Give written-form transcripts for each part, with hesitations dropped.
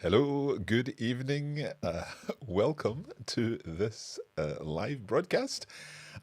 Hello, good evening. Welcome to this live broadcast.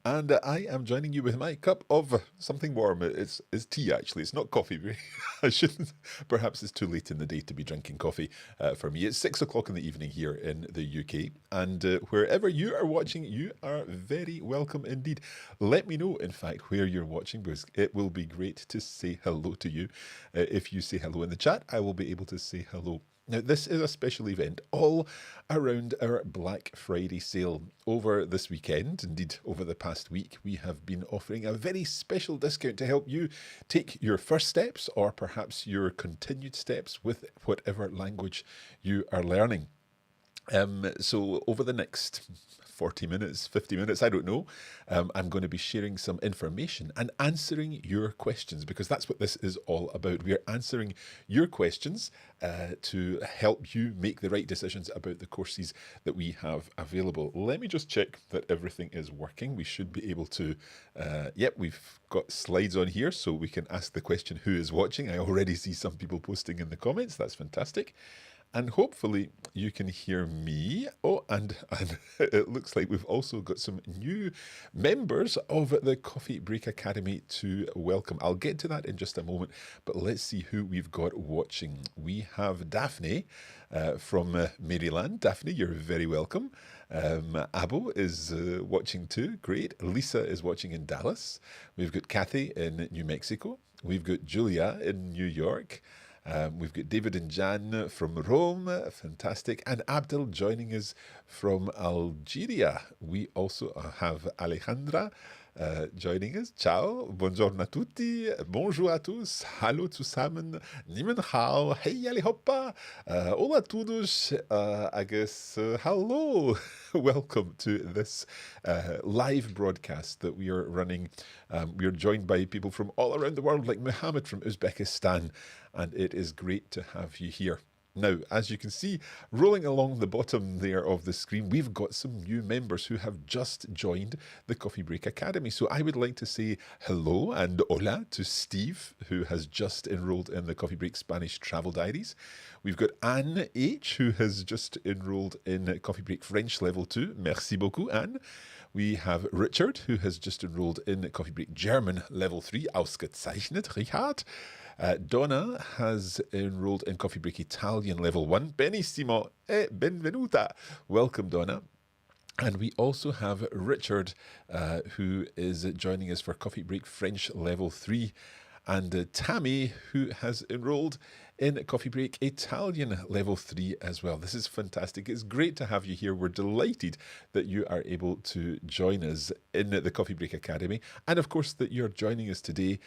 And I am joining you with my cup of something warm. It's tea, actually. It's not coffee. I shouldn't. Perhaps it's too late in the day to be drinking coffee for me. It's 6 o'clock in the evening here in the UK. And wherever you are watching, you are very welcome indeed. Let me know, in fact, where you're watching, because it will be great to say hello to you. If you say hello in the chat, I will be able to say hello. Now, this is a special event all around our Black Friday sale. Over this weekend, indeed over the past week, we have been offering a very special discount to help you take your first steps or perhaps your continued steps with whatever language you are learning. So over the next 40 minutes, 50 minutes, I don't know, I'm going to be sharing some information and answering your questions, because that's what this is all about. We are answering your questions to help you make the right decisions about the courses that we have available. Let me just check that everything is working. We should be able to, yep, we've got slides on here so we can ask the question, who is watching? I already see some people posting in the comments. That's fantastic. And hopefully you can hear me. Oh, and it looks like we've also got some new members of the Coffee Break Academy to welcome. I'll get to that in just a moment, but let's see who we've got watching. We have Daphne from Maryland. Daphne, you're very welcome. Abo is watching too. Great. Lisa is watching in Dallas. We've got Kathy in New Mexico. We've got Julia in New York. We've got David and Jan from Rome, fantastic, and Abdel joining us from Algeria. We also have Alejandra joining us. Ciao, buongiorno a tutti, bonjour a tous, hallo zusammen, nimen hao, hey alle hoppa, hola a todos, hello. Welcome to this live broadcast that we are running. We are joined by people from all around the world, like Muhammad from Uzbekistan, and it is great to have you here. Now, as you can see, rolling along the bottom there of the screen, we've got some new members who have just joined the Coffee Break Academy. So I would like to say hello and hola to Steve, who has just enrolled in the Coffee Break Spanish Travel Diaries. We've got Anne H, who has just enrolled in Coffee Break French Level 2. Merci beaucoup, Anne. We have Richard, who has just enrolled in Coffee Break German Level 3. Ausgezeichnet, Richard. Donna has enrolled in Coffee Break Italian Level 1. Benissimo e benvenuta. Welcome, Donna. And we also have Richard, who is joining us for Coffee Break French Level 3. And Tammy, who has enrolled in Coffee Break Italian Level 3 as well. This is fantastic. It's great to have you here. We're delighted that you are able to join us in the Coffee Break Academy. And of course, that you're joining us today.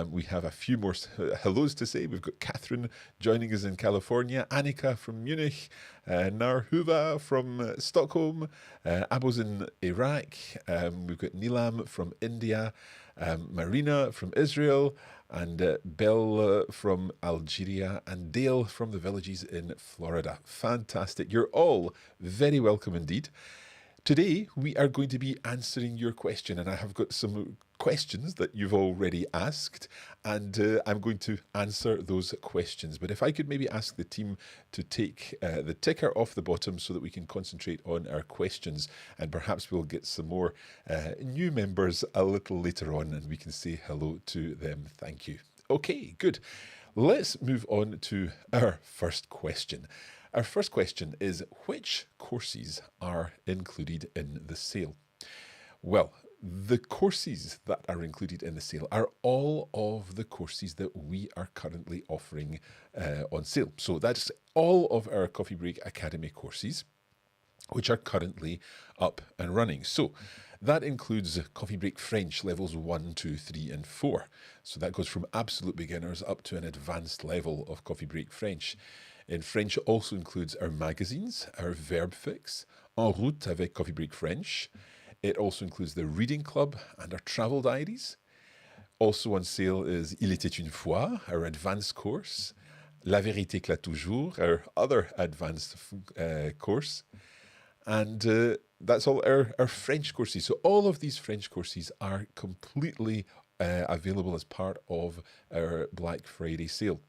We have a few more hellos to say. We've got Catherine joining us in California, Annika from Munich, Narhuva from Stockholm, Abos in Iraq. We've got Nilam from India, Marina from Israel, and Belle from Algeria, and Dale from the villages in Florida. Fantastic. You're all very welcome indeed. Today, we are going to be answering your question, and I have got some questions that you've already asked, and I'm going to answer those questions. But if I could maybe ask the team to take the ticker off the bottom so that we can concentrate on our questions, and perhaps we'll get some more new members a little later on, and we can say hello to them. Thank you. Okay, good. Let's move on to our first question. Our first question is, which courses are included in the sale? Well, the courses that are included in the sale are all of the courses that we are currently offering on sale. So that's all of our Coffee Break Academy courses, which are currently up and running. So that includes Coffee Break French levels 1, 2, 3, and 4. So that goes from absolute beginners up to an advanced level of Coffee Break French. In French, it also includes our magazines, our verb fix, En route avec Coffee Break French. It also includes the reading club and our travel diaries. Also on sale is Il était une fois, our advanced course. La vérité éclate toujours, our other advanced course. And that's all our French courses. So all of these French courses are completely available as part of our Black Friday sale.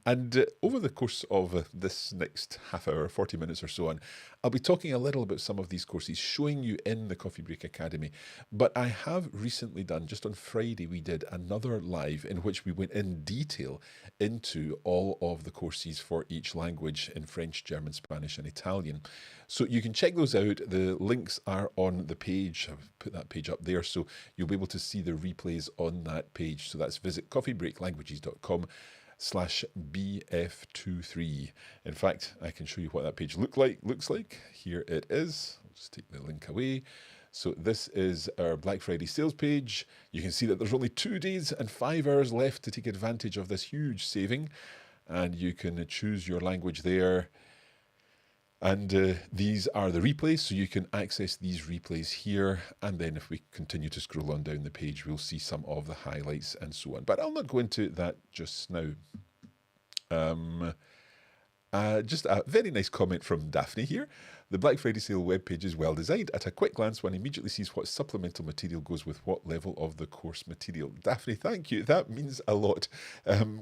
And over the course of this next half hour, 40 minutes or so on, I'll be talking a little about some of these courses, showing you in the Coffee Break Academy. But I have recently done, just on Friday, we did another live in which we went in detail into all of the courses for each language in French, German, Spanish, and Italian. So you can check those out. The links are on the page. I've put that page up there, so you'll be able to see the replays on that page. So that's visit coffeebreaklanguages.com/BF23. In fact, I can show you what that page looks like. Here it is. I'll just take the link away. So this is our Black Friday sales page. You can see that there's only 2 days and 5 hours left to take advantage of this huge saving. And you can choose your language there. And these are the replays, so you can access these replays here. And then if we continue to scroll on down the page, we'll see some of the highlights and so on. But I'll not go into that just now. Just a very nice comment from Daphne here. The Black Friday sale webpage is well designed. At a quick glance, one immediately sees what supplemental material goes with what level of the course material. Daphne, thank you. That means a lot.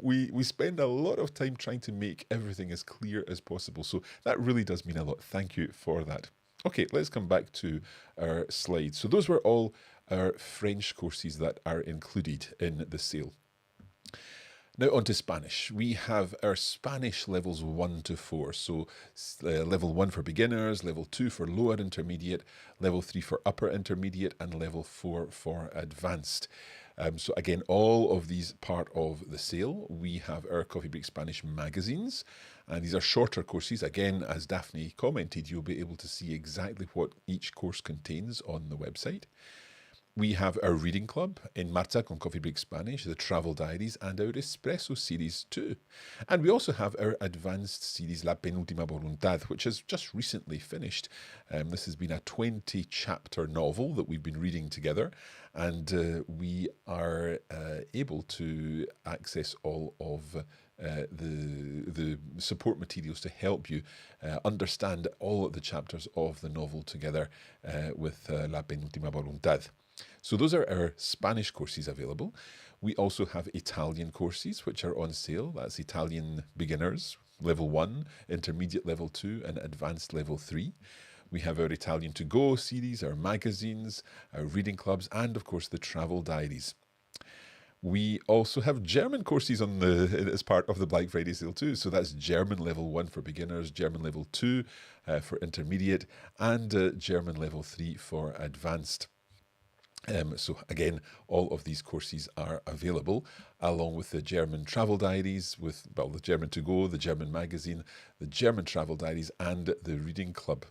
We spend a lot of time trying to make everything as clear as possible. So that really does mean a lot. Thank you for that. Okay, let's come back to our slides. So those were all our French courses that are included in the sale. Now on to Spanish. We have our Spanish levels 1 to 4. So level 1 for beginners, level 2 for lower intermediate, level 3 for upper intermediate, and level 4 for advanced. So again, all of these part of the sale. We have our Coffee Break Spanish magazines, and these are shorter courses. Again, as Daphne commented, you'll be able to see exactly what each course contains on the website. We have our reading club, En Marcha con Coffee Break Spanish, the travel diaries, and our espresso series too. And we also have our advanced series, La Penúltima Voluntad, which has just recently finished. This has been a 20-chapter novel that we've been reading together, and we are able to access all of the support materials to help you understand all of the chapters of the novel together with La Penúltima Voluntad. So those are our Spanish courses available. We also have Italian courses, which are on sale. That's Italian beginners, level 1, intermediate level 2, and advanced level 3. We have our Italian to go series, our magazines, our reading clubs, and of course the travel diaries. We also have German courses as part of the Black Friday sale too. So that's German level 1 for beginners, German level 2 for intermediate, and German level 3 for advanced. So again, all of these courses are available, along with the German travel diaries, with the German to go, the German magazine, the German travel diaries, and the reading club.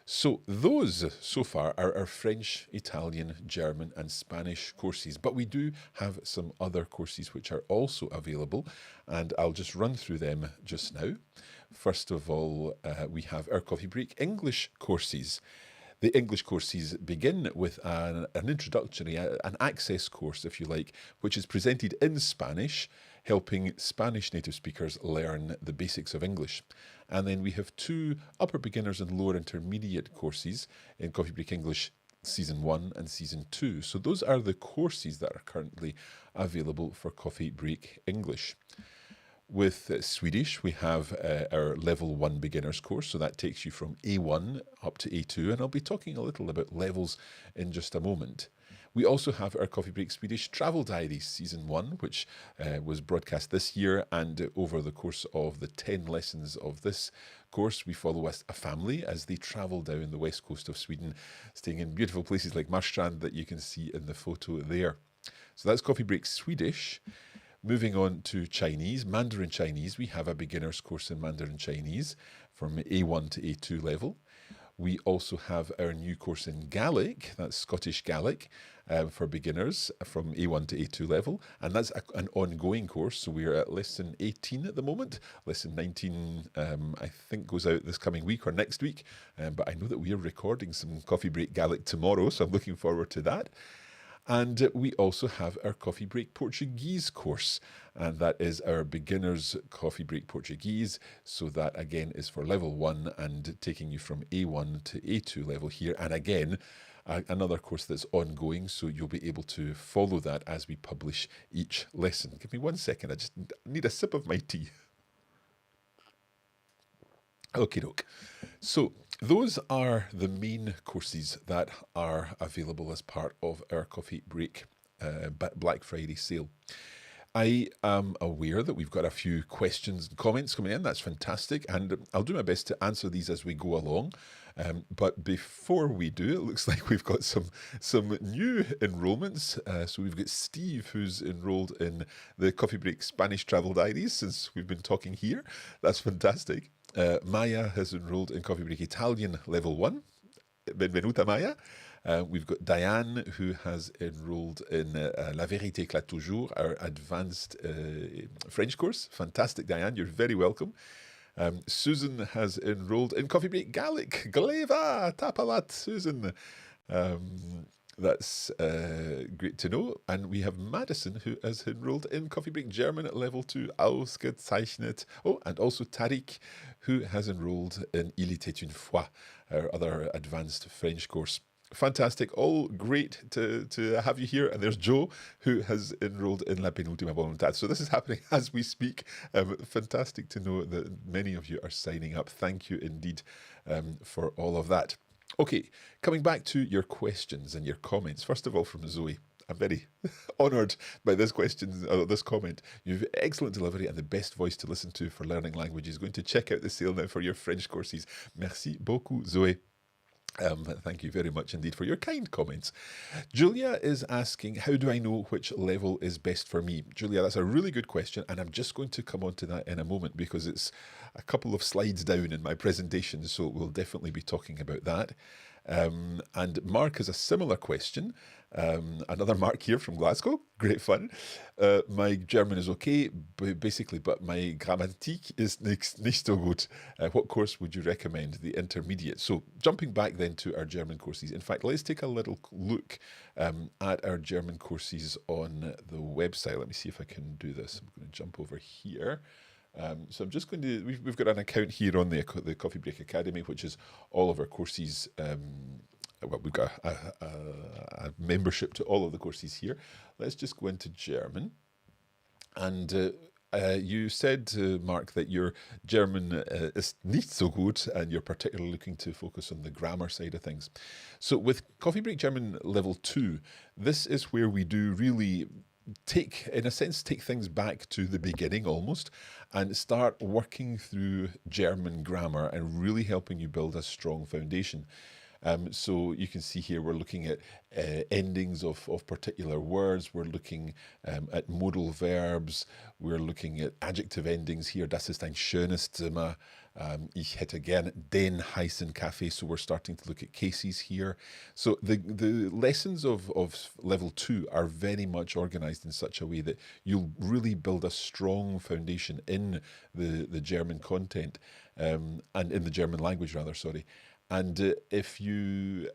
So those so far are our French, Italian, German, and Spanish courses. But we do have some other courses which are also available, and I'll just run through them just now. First of all, we have our Coffee Break English courses. The English courses begin with an introductory, an access course, if you like, which is presented in Spanish, helping Spanish native speakers learn the basics of English. And then we have 2 upper beginners and lower intermediate courses in Coffee Break English Season 1 and Season 2. So those are the courses that are currently available for Coffee Break English. With Swedish, we have our Level 1 Beginners course, so that takes you from A1 up to A2, and I'll be talking a little about levels in just a moment. We also have our Coffee Break Swedish Travel Diaries Season 1, which was broadcast this year, and over the course of the 10 lessons of this course, we follow a family as they travel down the west coast of Sweden, staying in beautiful places like Marstrand that you can see in the photo there. So that's Coffee Break Swedish. Moving on to Chinese, Mandarin Chinese, we have a beginner's course in Mandarin Chinese from A1 to A2 level. We also have our new course in Gaelic, that's Scottish Gaelic, for beginners from A1 to A2 level. And that's an ongoing course, so we're at lesson 18 at the moment. Lesson 19, I think, goes out this coming week or next week. But I know that we are recording some Coffee Break Gaelic tomorrow, so I'm looking forward to that. And we also have our Coffee Break Portuguese course, and that is our beginner's Coffee Break Portuguese. So that again is for level 1 and taking you from A1 to A2 level here. And again, another course that's ongoing, so you'll be able to follow that as we publish each lesson. Give me 1 second, I just need a sip of my tea. Okie doke. So those are the main courses that are available as part of our coffee break Black Friday sale. I am aware that we've got a few questions and comments coming in. That's fantastic. And I'll do my best to answer these as we go along. But before we do, it looks like we've got some new enrollments. So we've got Steve, who's enrolled in the Coffee Break Spanish Travel Diaries since we've been talking here. That's fantastic. Maya has enrolled in Coffee Break Italian Level 1. Benvenuta, Maya. We've got Diane, who has enrolled in La Vérité éclate toujours, our advanced French course. Fantastic, Diane. You're very welcome. Susan has enrolled in Coffee Break Gaelic. Gleva, tapalat, Susan. That's great to know. And we have Madison, who has enrolled in Coffee Break German at level 2. Ausgezeichnet. Oh, and also Tariq, who has enrolled in Il était une fois, our other advanced French course. Fantastic. All great to have you here. And there's Joe, who has enrolled in La Penultima Voluntad. So this is happening as we speak. Fantastic to know that many of you are signing up. Thank you indeed for all of that. Okay, coming back to your questions and your comments. First of all, from Zoe. I'm very honoured by this comment. You've excellent delivery and the best voice to listen to for learning languages. Going to check out the sale now for your French courses. Merci beaucoup, Zoe. Thank you very much indeed for your kind comments. Julia is asking, how do I know which level is best for me? Julia, that's a really good question, and I'm just going to come on to that in a moment because it's a couple of slides down in my presentation, so we'll definitely be talking about that. And Mark has a similar question. Another Mark here from Glasgow. Great fun. My German is okay, basically, but my Grammatik is nicht so gut. What course would you recommend? The intermediate. So jumping back then to our German courses. In fact, let's take a little look at our German courses on the website. Let me see if I can do this. I'm going to jump over here. So I'm just going to, we've got an account here on the Coffee Break Academy, which is all of our courses. Well, we've got a membership to all of the courses here. Let's just go into German. And you said, Mark, that your German is nicht so gut, and you're particularly looking to focus on the grammar side of things. So with Coffee Break German Level 2, this is where we do really take things back to the beginning almost and start working through German grammar and really helping you build a strong foundation. So you can see here we're looking at endings of particular words. We're looking at modal verbs. We're looking at adjective endings here. Das ist ein schönes Zimmer. Ich hätte gern den heißen Kaffee. So we're starting to look at cases here. So the lessons of level 2 are very much organized in such a way that you'll really build a strong foundation in the German content and in the German language rather, sorry. And if you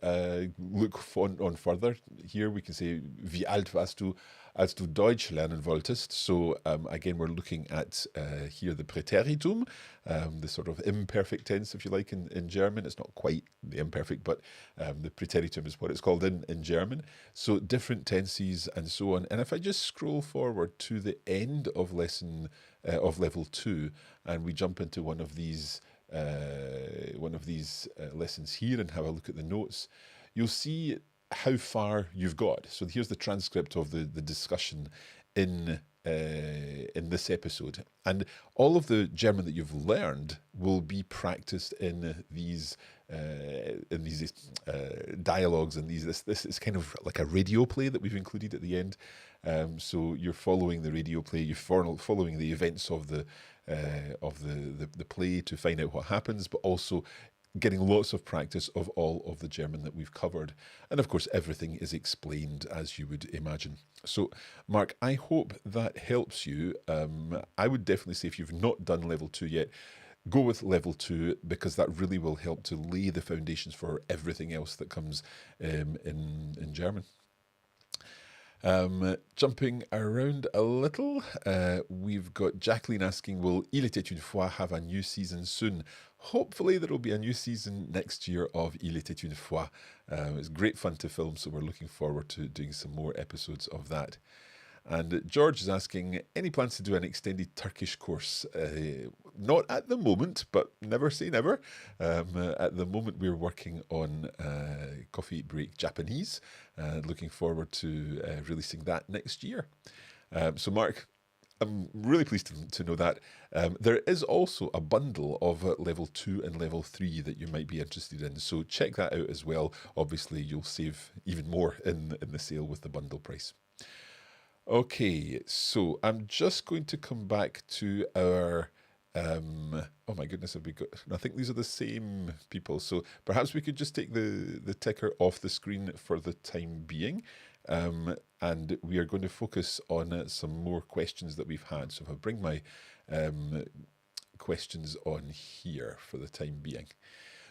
look on further, here we can say, wie alt warst du, als du Deutsch lernen wolltest? So again, we're looking at here the Präteritum, the sort of imperfect tense, if you like, in German. It's not quite the imperfect, but the Präteritum is what it's called in German. So different tenses and so on. And if I just scroll forward to the end of level 2, and we jump into one of these lessons here and have a look at the notes, you'll see how far you've got. So here's the transcript of the discussion in this episode, and all of the German that you've learned will be practiced in these dialogues and this is kind of like a radio play that we've included at the end. So you're following the radio play, you're following the events of the play to find out what happens, but also getting lots of practice of all of the German that we've covered. And of course, everything is explained as you would imagine. So, Mark, I hope that helps you. I would definitely say if you've not done level 2 yet, go with level 2, because that really will help to lay the foundations for everything else that comes in German. Jumping around a little, we've got Jacqueline asking, will Il était une fois have a new season soon? hopefully there will be a new season next year of Il était une fois. It's great fun to film, so we're looking forward to doing some more episodes of that. And George is asking, any plans to do an extended Turkish course? Not at the moment, but never say never. At the moment, we're working on Coffee Break Japanese, looking forward to releasing that next year. So, Mark, I'm really pleased to know that. There is also a bundle of level 2 and level 3 that you might be interested in. So check that out as well. Obviously, you'll save even more in the sale with the bundle price. Okay, so I'm just going to come back to our. Oh my goodness, have we got? I think these are the same people. So perhaps we could just take the ticker off the screen for the time being. And we are going to focus on some more questions that we've had. So if I bring my questions on here for the time being.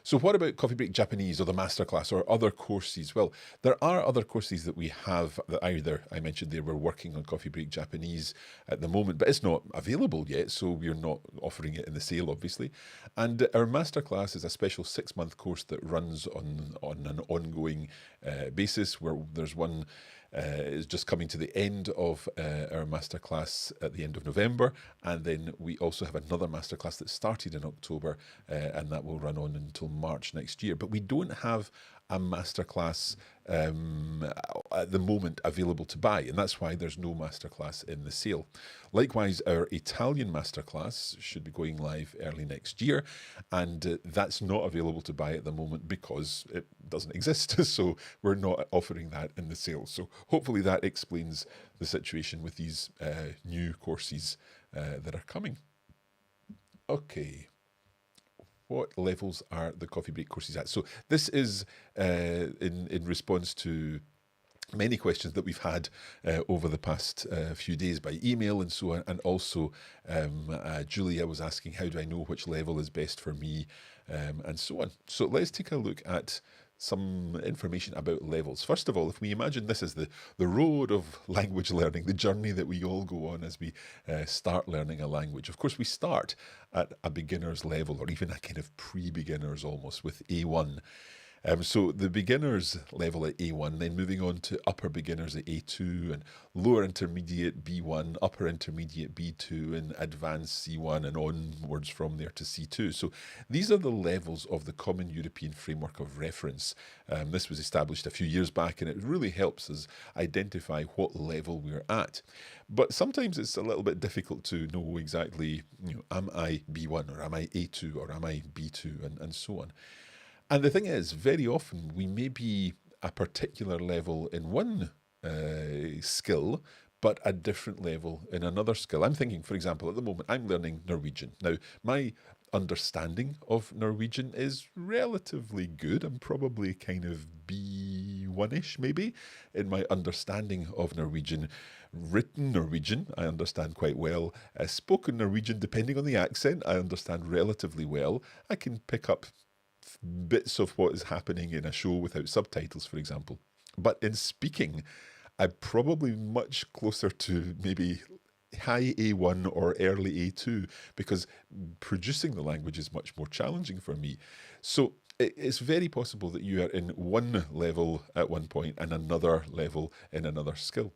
So what about Coffee Break Japanese or the Masterclass or other courses? Well, there are other courses that we have that either, I mentioned they were working on Coffee Break Japanese at the moment, but it's not available yet, so we're not offering it in the sale, obviously. And our Masterclass is a special 6-month course that runs on an ongoing basis, where there's one is just coming to the end of our masterclass at the end of November, and then we also have another masterclass that started in October, and that will run on until March next year. But we don't have a masterclass at the moment available to buy, and that's why there's no masterclass in the sale. Likewise, our Italian masterclass should be going live early next year, and that's not available to buy at the moment because it doesn't exist. So we're not offering that in the sale. So hopefully that explains the situation with these new courses that are coming. Okay. What levels are the Coffee Break courses at? So this is in response to many questions that we've had over the past few days by email and so on. And also Julia was asking, how do I know which level is best for me, and so on. So let's take a look at some information about levels. First of all, if we imagine this as the road of language learning, the journey that we all go on as we start learning a language. Of course, we start at a beginner's level, or even a kind of pre-beginner's almost, with A1. So the beginners level at A1, then moving on to upper beginners at A2, and lower intermediate B1, upper intermediate B2, and advanced C1, and onwards from there to C2. So these are the levels of the Common European Framework of Reference. This was established a few years back, and it really helps us identify what level we're at. But sometimes it's a little bit difficult to know exactly, am I B1, or am I A2, or am I B2, and so on. And the thing is, very often we may be a particular level in one skill, but a different level in another skill. I'm thinking, for example, at the moment, I'm learning Norwegian. Now, my understanding of Norwegian is relatively good. I'm probably kind of B1-ish, maybe, in my understanding of Norwegian. Written Norwegian, I understand quite well. Spoken Norwegian, depending on the accent, I understand relatively well. I can pick up bits of what is happening in a show without subtitles, for example. But in speaking, I'm probably much closer to maybe high A1 or early A2, because producing the language is much more challenging for me. So it's very possible that you are in one level at one point and another level in another skill.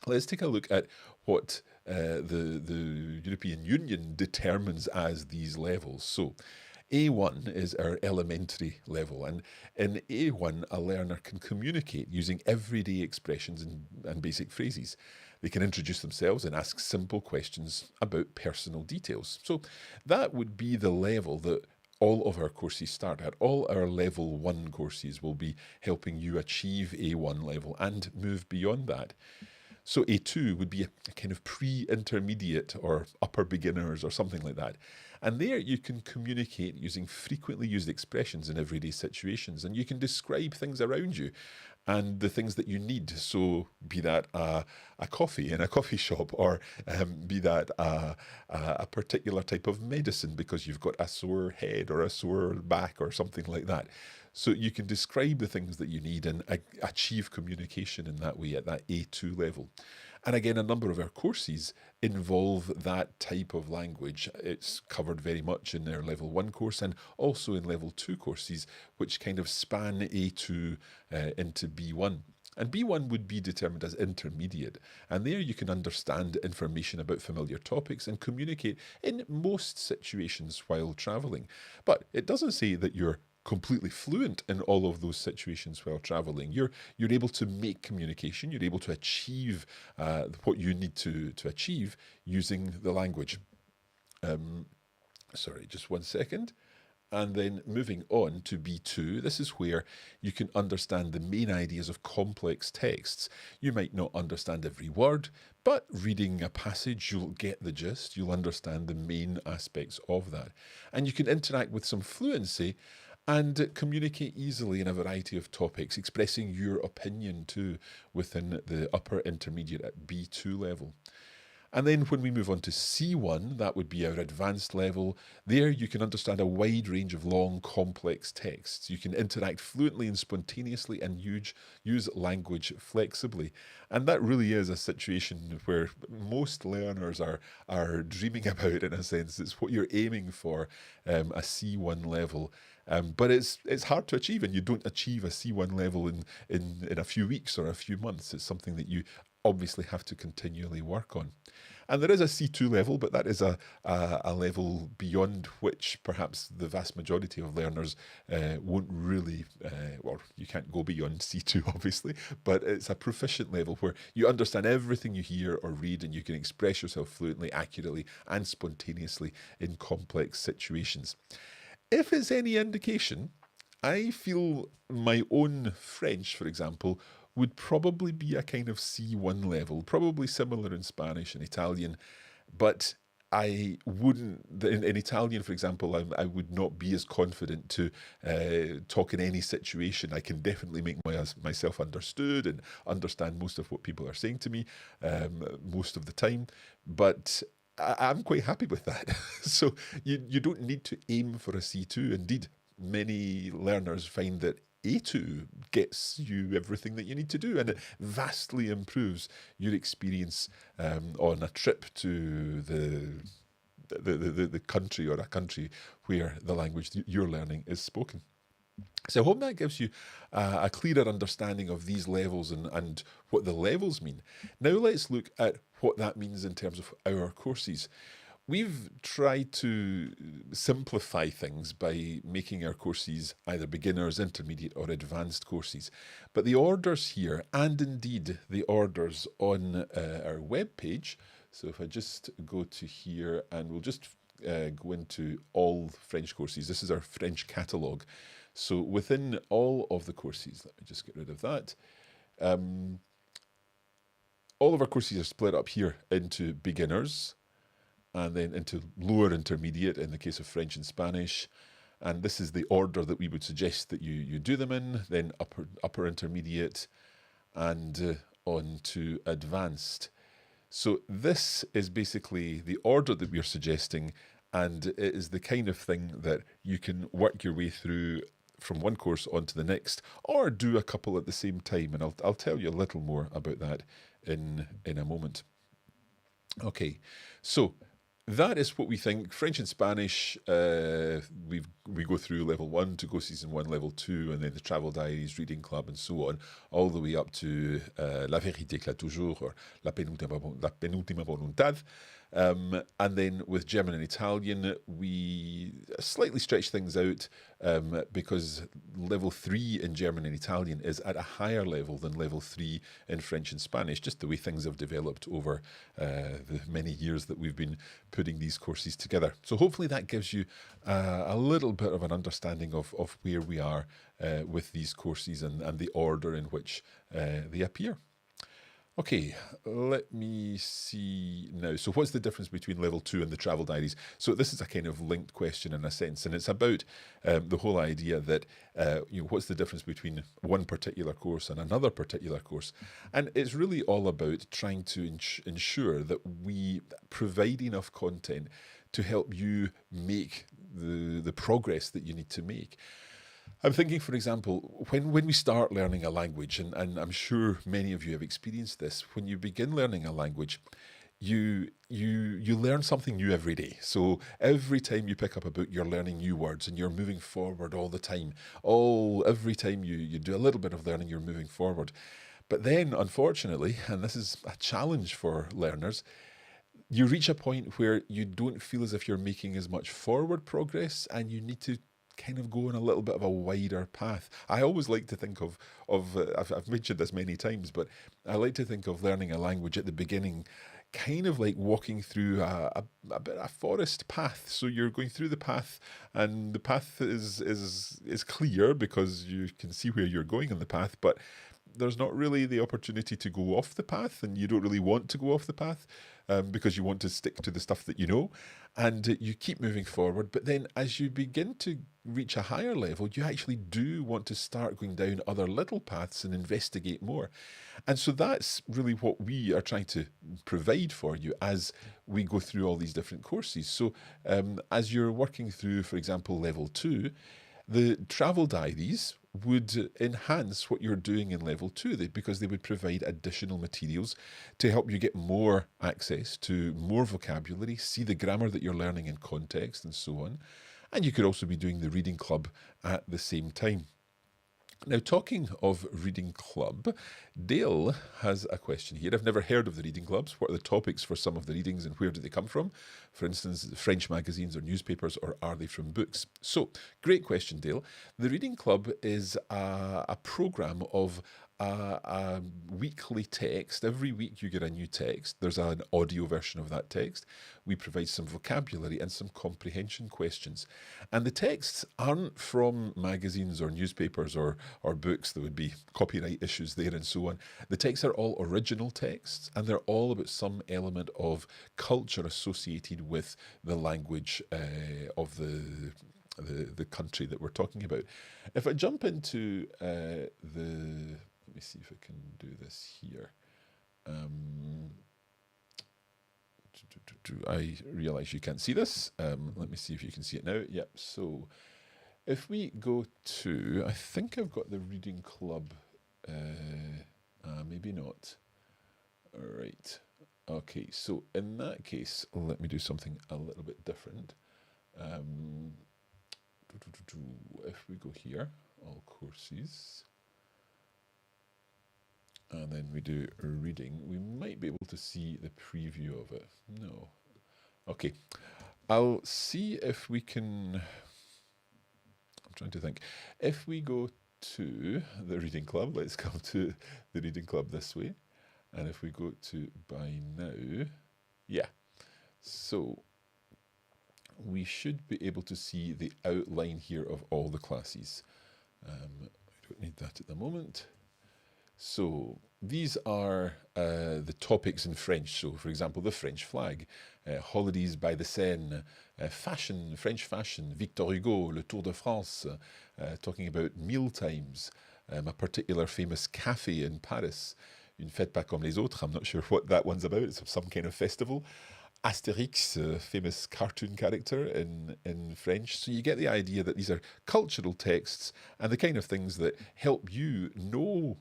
Let's take a look at what the European Union determines as these levels. So A1 is our elementary level, and in A1, a learner can communicate using everyday expressions and basic phrases. They can introduce themselves and ask simple questions about personal details. So that would be the level that all of our courses start at. All our level 1 courses will be helping you achieve A1 level and move beyond that. So A2 would be a kind of pre-intermediate or upper beginners or something like that. And there you can communicate using frequently used expressions in everyday situations, and you can describe things around you and the things that you need. So be that a coffee in a coffee shop, or be that a particular type of medicine because you've got a sore head or a sore back or something like that. So you can describe the things that you need and achieve communication in that way at that A2 level. And again, a number of our courses involve that type of language. It's covered very much in their level 1 course and also in level 2 courses, which kind of span A2 into B1. And B1 would be determined as intermediate. And there you can understand information about familiar topics and communicate in most situations while travelling. But it doesn't say that you're completely fluent in all of those situations while traveling. You're able to make communication. You're able to achieve what you need to achieve using the language. Sorry, just one second. And then moving on to B2, this is where you can understand the main ideas of complex texts. You might not understand every word, but reading a passage, you'll get the gist. You'll understand the main aspects of that. And you can interact with some fluency and communicate easily in a variety of topics, expressing your opinion too within the upper intermediate at B2 level. And then when we move on to C1, that would be our advanced level. There you can understand a wide range of long, complex texts. You can interact fluently and spontaneously and use language flexibly. And that really is a situation where most learners are dreaming about, in a sense. It's what you're aiming for, a C1 level. But it's hard to achieve, and you don't achieve a C1 level in a few weeks or a few months. It's something that you obviously have to continually work on. And there is a C2 level, but that is a level beyond which perhaps the vast majority of learners won't really, or you can't go beyond C2 obviously, but it's a proficient level where you understand everything you hear or read and you can express yourself fluently, accurately and spontaneously in complex situations. If it's any indication, I feel my own French, for example, would probably be a kind of C1 level, probably similar in Spanish and Italian, but I wouldn't, in Italian, for example, I would not be as confident to talk in any situation. I can definitely make myself understood and understand most of what people are saying to me most of the time, but I'm quite happy with that. So you don't need to aim for a C2. Indeed, many learners find that A2 gets you everything that you need to do, and it vastly improves your experience on a trip to the country or a country where the language you're learning is spoken. So I hope that gives you a clearer understanding of these levels and what the levels mean. Now let's look at what that means in terms of our courses. We've tried to simplify things by making our courses either beginners, intermediate or advanced courses. But the orders here, and indeed the orders on our webpage, so if I just go to here and we'll just go into all French courses. This is our French catalogue. So within all of the courses, let me just get rid of that. All of our courses are split up here into beginners, and then into lower intermediate in the case of French and Spanish. And this is the order that we would suggest that you do them in, then upper intermediate, and on to advanced. So this is basically the order that we're suggesting, and it is the kind of thing that you can work your way through from one course onto the next, or do a couple at the same time. And I'll tell you a little more about that in a moment. Okay, so that is what we think. French and Spanish, we go through level 1 to go season 1, level 2, and then the travel diaries, reading club, and so on, all the way up to La vérité éclate toujours, or La penúltima voluntad. And then with German and Italian, we slightly stretch things out because level 3 in German and Italian is at a higher level than level 3 in French and Spanish, just the way things have developed over the many years that we've been putting these courses together. So hopefully that gives you a little bit of an understanding of where we are with these courses and the order in which they appear. Okay, let me see now. So what's the difference between level 2 and the travel diaries? So this is a kind of linked question in a sense, and it's about the whole idea that, what's the difference between one particular course and another particular course? And it's really all about trying to ensure that we provide enough content to help you make the progress that you need to make. I'm thinking, for example, when we start learning a language, and I'm sure many of you have experienced this, when you begin learning a language, you learn something new every day. So every time you pick up a book, you're learning new words and you're moving forward all the time. Every time you do a little bit of learning, you're moving forward. But then, unfortunately, and this is a challenge for learners, you reach a point where you don't feel as if you're making as much forward progress and you need to kind of go on a little bit of a wider path. I always like to think I've mentioned this many times, but I like to think of learning a language at the beginning kind of like walking through a bit of a forest path. So you're going through the path, and the path is clear because you can see where you're going on the path, but there's not really the opportunity to go off the path, and you don't really want to go off the path because you want to stick to the stuff that you know, and you keep moving forward. But then as you begin to reach a higher level, you actually do want to start going down other little paths and investigate more. And so that's really what we are trying to provide for you as we go through all these different courses. So as you're working through, for example, level 2, the travel diaries would enhance what you're doing in level 2 because they would provide additional materials to help you get more access to more vocabulary, see the grammar that you're learning in context, and so on. And you could also be doing the reading club at the same time. Now, talking of reading club, Dale has a question here. I've never heard of the reading clubs. What are the topics for some of the readings and where do they come from? For instance, French magazines or newspapers, or are they from books? So, great question, Dale. The reading club is a program of a weekly text. Every week you get a new text. There's an audio version of that text. We provide some vocabulary and some comprehension questions. And the texts aren't from magazines or newspapers or books. There would be copyright issues there and so on. The texts are all original texts, and they're all about some element of culture associated with the language of the country that we're talking about. If I jump into let me see if I can do this here. I realize you can't see this. Let me see if you can see it now. Yep. So if we go to, I think I've got the reading club. Maybe not. All right. Okay. So in that case, let me do something a little bit different. If we go here, all courses, and then we do reading, we might be able to see the preview of it. No. Okay. I'll see if we can. I'm trying to think. If we go to the reading club, let's come to the reading club this way. And if we go to by now, yeah. So we should be able to see the outline here of all the classes. I don't need that at the moment. So these are the topics in French. So, for example, the French flag, holidays by the Seine, fashion, French fashion, Victor Hugo, le Tour de France, talking about meal times, a particular famous cafe in Paris, une fête pas comme les autres. I'm not sure what that one's about. It's some kind of festival. Asterix, a famous cartoon character in French. So you get the idea that these are cultural texts and the kind of things that help you know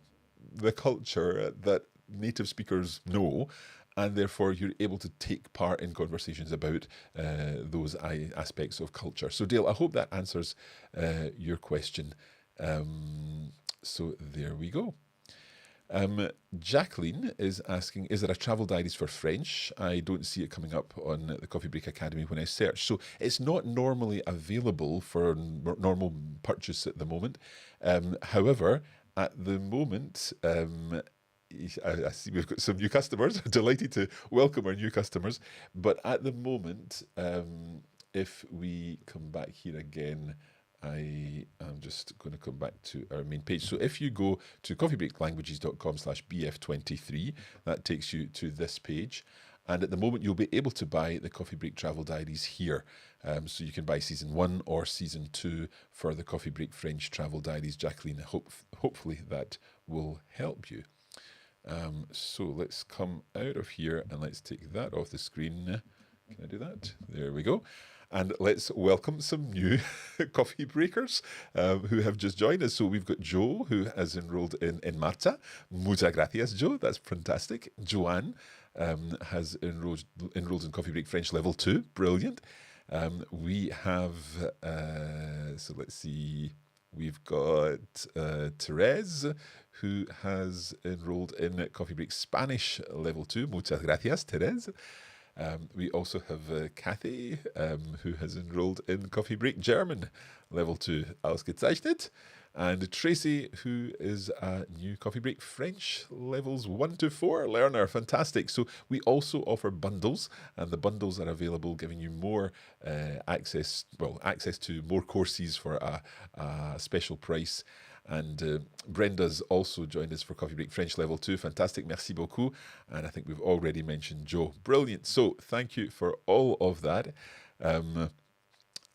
the culture that native speakers know, and therefore you're able to take part in conversations about those aspects of culture. So Dale, I hope that answers your question. So there we go. Jacqueline is asking, is there a travel diaries for French? I don't see it coming up on the Coffee Break Academy when I search. So it's not normally available for normal purchase at the moment. However, at the moment, I see we've got some new customers. Delighted to welcome our new customers. But at the moment, if we come back here again, I am just going to come back to our main page. So if you go to coffeebreaklanguages.com/BF23, that takes you to this page. And at the moment, you'll be able to buy the Coffee Break Travel Diaries here. So you can buy Season 1 or Season 2 for the Coffee Break French Travel Diaries. Jacqueline, hopefully that will help you. So let's come out of here and let's take that off the screen. Can I do that? There we go. And let's welcome some new coffee breakers who have just joined us. So we've got Joe, who has enrolled in Marta. Muchas gracias, Joe. That's fantastic. Joanne, has enrolled in Coffee Break French Level 2. Brilliant. We have, so let's see, we've got Therese, who has enrolled in Coffee Break Spanish Level 2. Muchas gracias, Therese. We also have Kathy, who has enrolled in Coffee Break German Level 2. Ausgezeichnet. And Tracy, who is a new Coffee Break French levels 1 to 4 learner. Fantastic. So we also offer bundles, and the bundles are available, giving you more access to more courses for a special price. And Brenda's also joined us for Coffee Break French Level 2. Fantastic. Merci beaucoup. And I think we've already mentioned Joe. Brilliant. So thank you for all of that.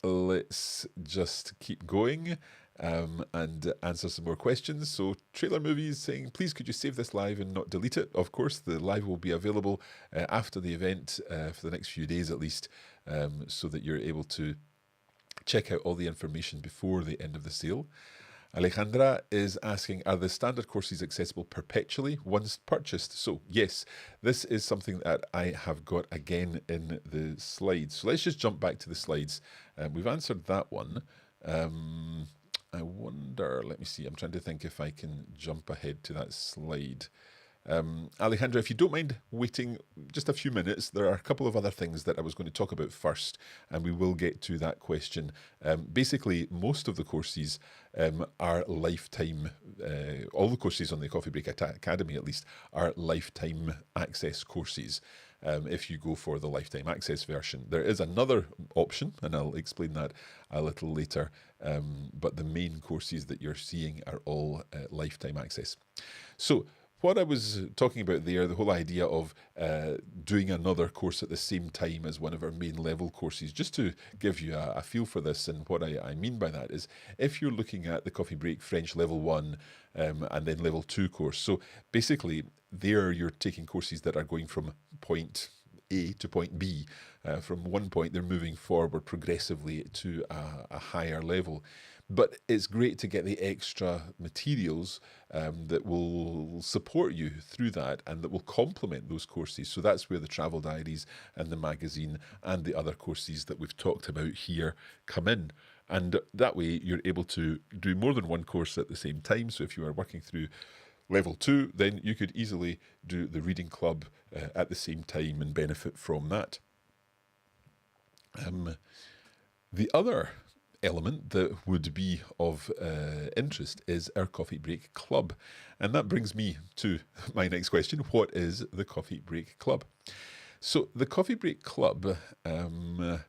Let's just keep going. And answer some more questions. So Trailer Movies saying, please could you save this live and not delete it? Of course, the live will be available after the event for the next few days at least, so that you're able to check out all the information before the end of the sale. Alejandra is asking, are the standard courses accessible perpetually once purchased? So yes, this is something that I have got again in the slides. So let's just jump back to the slides. We've answered that one. I wonder, let me see, I'm trying to think if I can jump ahead to that slide. Alejandra, if you don't mind waiting just a few minutes, there are a couple of other things that I was going to talk about first, and we will get to that question. Basically, most of the courses are lifetime, all the courses on the Coffee Break Academy at least, are lifetime access courses. If you go for the lifetime access version, there is another option, and I'll explain that a little later. But the main courses that you're seeing are all lifetime access. So what I was talking about there, the whole idea of doing another course at the same time as one of our main level courses, just to give you a feel for this, and what I mean by that is if you're looking at the Coffee Break French Level 1 and then Level 2 course, so basically there you're taking courses that are going from point A to point B. From one point, they're moving forward progressively to a higher level. But it's great to get the extra materials that will support you through that and that will complement those courses. So that's where the travel diaries and the magazine and the other courses that we've talked about here come in. And that way you're able to do more than one course at the same time. So if you are working through Level 2, then you could easily do the reading club at the same time and benefit from that. The other element that would be of interest is our Coffee Break Club. And that brings me to my next question. What is the Coffee Break Club? So the Coffee Break Club, and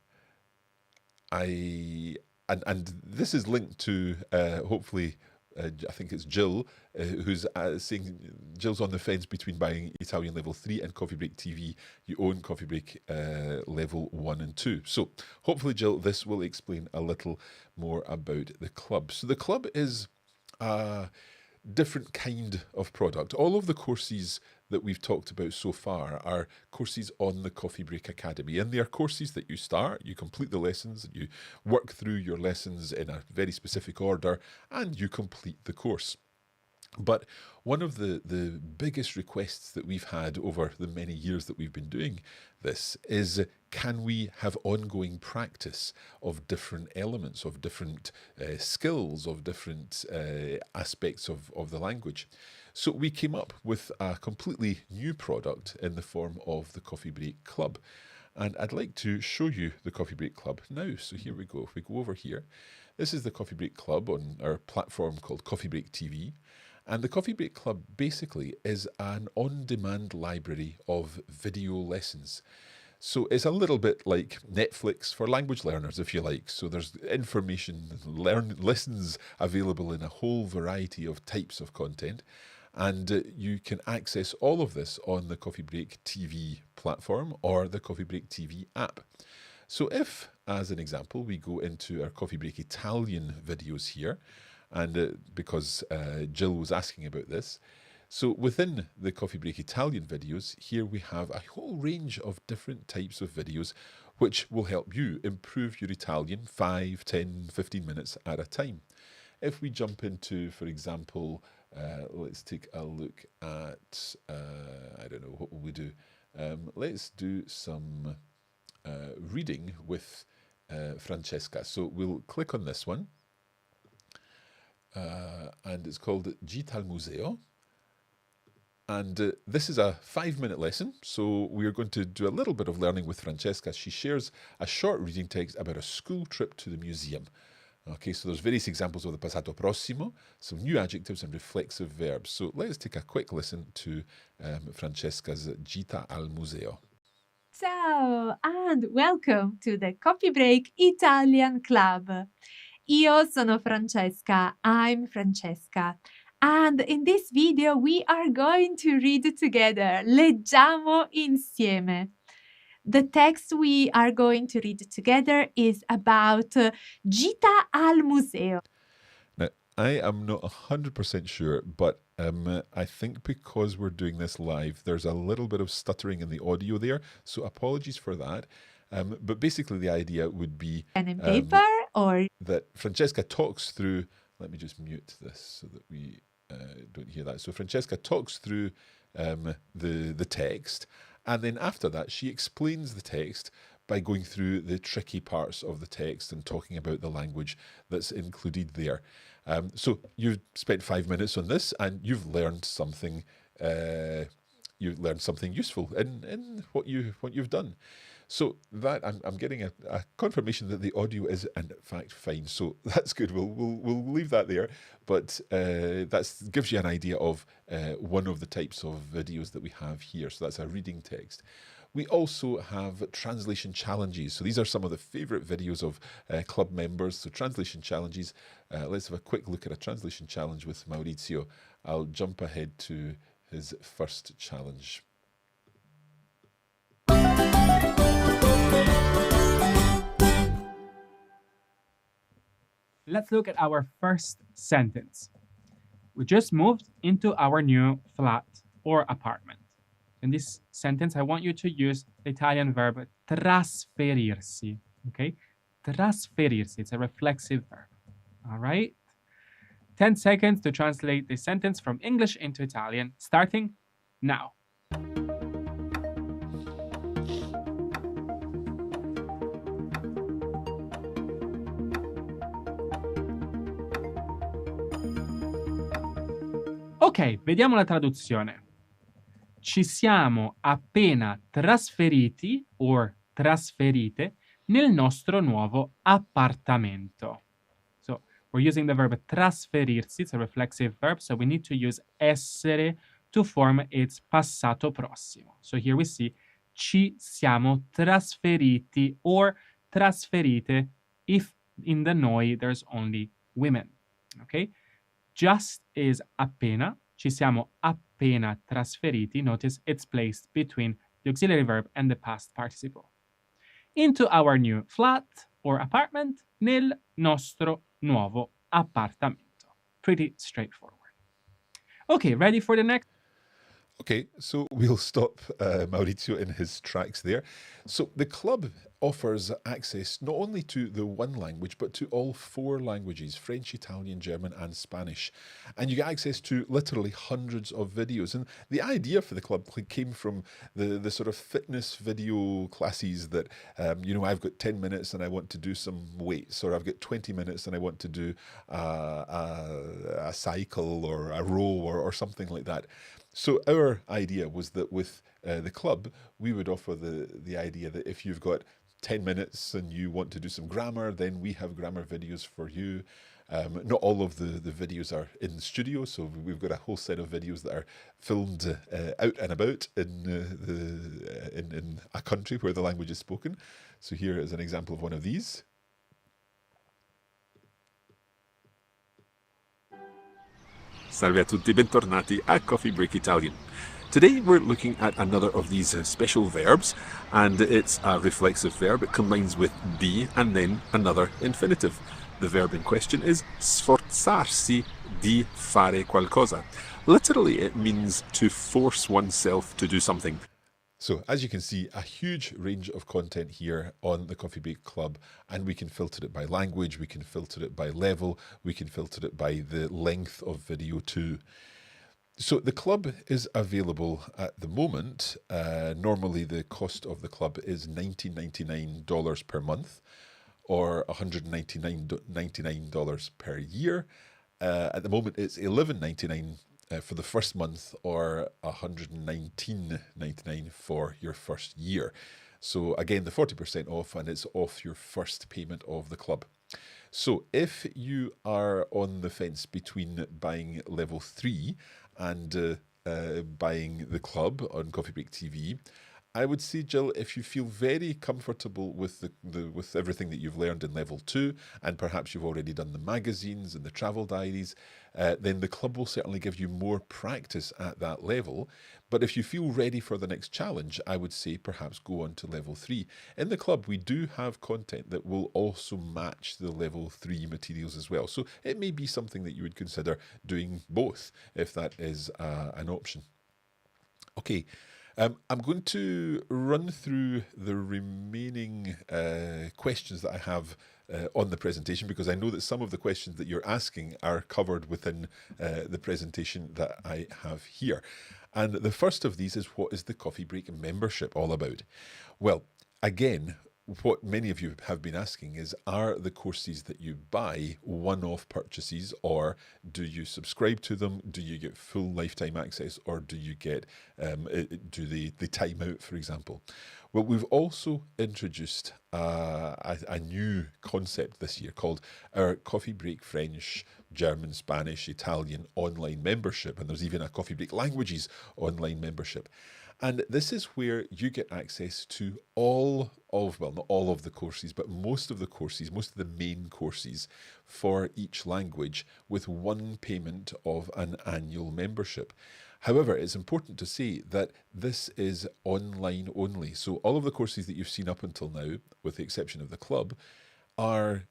this is linked to hopefully I think it's Jill, who's saying Jill's on the fence between buying Italian Level 3 and Coffee Break TV. You own Coffee Break Level 1 and 2. So hopefully, Jill, this will explain a little more about the club. So the club is a different kind of product. All of the courses that we've talked about so far are courses on the Coffee Break Academy, and they are courses that you start, you complete the lessons, you work through your lessons in a very specific order, and you complete the course. But one of the biggest requests that we've had over the many years that we've been doing this is, can we have ongoing practice of different elements, of different skills, of different aspects of the language? So we came up with a completely new product in the form of the Coffee Break Club. And I'd like to show you the Coffee Break Club now. So here we go. If we go over here, this is the Coffee Break Club on our platform called Coffee Break TV. And the Coffee Break Club basically is an on-demand library of video lessons. So it's a little bit like Netflix for language learners, if you like. So there's information, lessons available in a whole variety of types of content. And you can access all of this on the Coffee Break TV platform or the Coffee Break TV app. So if, as an example, we go into our Coffee Break Italian videos here, and because Jill was asking about this, so within the Coffee Break Italian videos, here we have a whole range of different types of videos which will help you improve your Italian 5, 10, 15 minutes at a time. If we jump into, for example, let's take a look at, I don't know, what will we do? let's do some reading with Francesca. So we'll click on this one, and it's called Gita al Museo. And this is a 5-minute lesson, so we are going to do a little bit of learning with Francesca. She shares a short reading text about a school trip to the museum. Okay, so there's various examples of the passato prossimo, some new adjectives and reflexive verbs. So let's take a quick listen to Francesca's Gita al Museo. Ciao and welcome to the Coffee Break Italian Club. Io sono Francesca, I'm Francesca. And in this video we are going to read together. Leggiamo insieme. The text we are going to read together is about Gita al Museo. Now, I am not 100% sure, but I think because we're doing this live, there's a little bit of stuttering in the audio there, so apologies for that. But basically the idea would be Pen and paper or that Francesca talks through, let me just mute this so that we don't hear that. So Francesca talks through the text, and then after that she explains the text by going through the tricky parts of the text and talking about the language that's included there. So you've spent 5 minutes on this and you've learned something. You've learned something useful in what you've done. So that I'm getting a confirmation that the audio is in fact fine. So that's good. We'll leave that there. But that gives you an idea of one of the types of videos that we have here. So that's a reading text. We also have translation challenges. So these are some of the favorite videos of club members. So translation challenges. Let's have a quick look at a translation challenge with Maurizio. I'll jump ahead to his first challenge. Let's look at our first sentence. We just moved into our new flat or apartment. In this sentence, I want you to use the Italian verb trasferirsi, okay? Trasferirsi, it's a reflexive verb, all right? 10 seconds to translate the sentence from English into Italian, starting now. Ok, vediamo la traduzione. Ci siamo appena trasferiti o trasferite nel nostro nuovo appartamento. So we're using the verb trasferirsi, it's a reflexive verb, so we need to use essere to form its passato prossimo. So here we see ci siamo trasferiti or trasferite if in the noi there's only women. Okay? Just is appena, ci siamo appena trasferiti. Notice it's placed between the auxiliary verb and the past participle. Into our new flat or apartment, nel nostro nuovo appartamento. Pretty straightforward. Okay, ready for the next? Okay, so we'll stop Maurizio in his tracks there. So the club offers access not only to the one language, but to all 4 languages, French, Italian, German, and Spanish. And you get access to literally hundreds of videos. And the idea for the club came from the sort of fitness video classes that, I've got 10 minutes and I want to do some weights, or I've got 20 minutes and I want to do a cycle or a row or something like that. So our idea was that with the club, we would offer the idea that if you've got 10 minutes and you want to do some grammar, then we have grammar videos for you. Not all of the videos are in the studio, so we've got a whole set of videos that are filmed out and about in a country where the language is spoken. So here is an example of one of these. Salve a tutti, bentornati a Coffee Break Italian. Today we're looking at another of these special verbs, and it's a reflexive verb. It combines with be and then another infinitive. The verb in question is sforzarsi di fare qualcosa. Literally, it means to force oneself to do something. So as you can see, a huge range of content here on the Coffee Break Club, and we can filter it by language, we can filter it by level, we can filter it by the length of video too. So the club is available at the moment. Normally, the cost of the club is $19.99 per month, or $199.99 per year. At the moment, it's $11.99 for the first month, or $119.99 for your first year. So again, the 40% off, and it's off your first payment of the club. So if you are on the fence between buying level 3 and buying the club on Coffee Break TV, I would say, Jill, if you feel very comfortable with with everything that you've learned in level 2, and perhaps you've already done the magazines and the travel diaries, then the club will certainly give you more practice at that level. But if you feel ready for the next challenge, I would say perhaps go on to level 3. In the club, we do have content that will also match the level 3 materials as well. So it may be something that you would consider doing both, if that is an option. Okay. I'm going to run through the remaining questions that I have on the presentation, because I know that some of the questions that you're asking are covered within the presentation that I have here. And the first of these is, what is the Coffee Break membership all about? Well, again, what many of you have been asking is, are the courses that you buy one-off purchases, or do you subscribe to them? Do you get full lifetime access, or do you get do the time out, for example? Well, we've also introduced a new concept this year called our Coffee Break French, German, Spanish, Italian online membership, and there's even a Coffee Break Languages online membership. And this is where you get access to all of, well, not all of the courses, but most of the courses, most of the main courses for each language, with one payment of an annual membership. However, it's important to say that this is online only. So all of the courses that you've seen up until now, with the exception of the club, are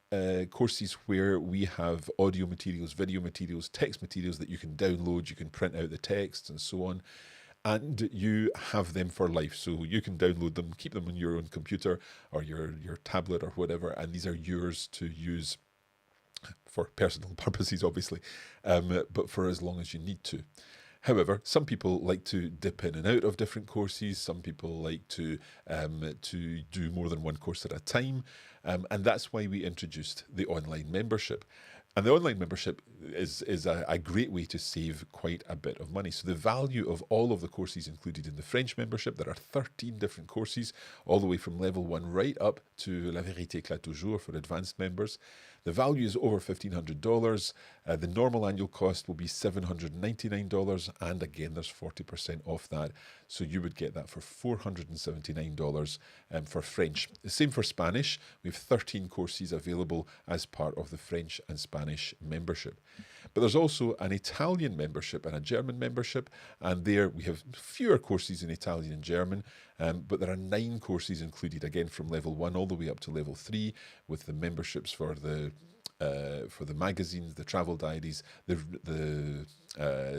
courses where we have audio materials, video materials, text materials that you can download, you can print out the text and so on. And you have them for life. So you can download them, keep them on your own computer or your tablet or whatever, and these are yours to use for personal purposes, obviously, but for as long as you need to. However, some people like to dip in and out of different courses. Some people like to do more than one course at a time. And that's why we introduced the online membership. And the online membership is a great way to save quite a bit of money. So the value of all of the courses included in the French membership, there are 13 different courses, all the way from level 1 right up to La Vérité éclate toujours for advanced members. The value is over $1,500. The normal annual cost will be $799, and again, there's 40% off that. So you would get that for $479 for French. The same for Spanish. We have 13 courses available as part of the French and Spanish membership. But there's also an Italian membership and a German membership, and there we have fewer courses in Italian and German, but there are 9 courses included, again from level 1 all the way up to level 3, with the memberships for the magazines, the travel diaries, the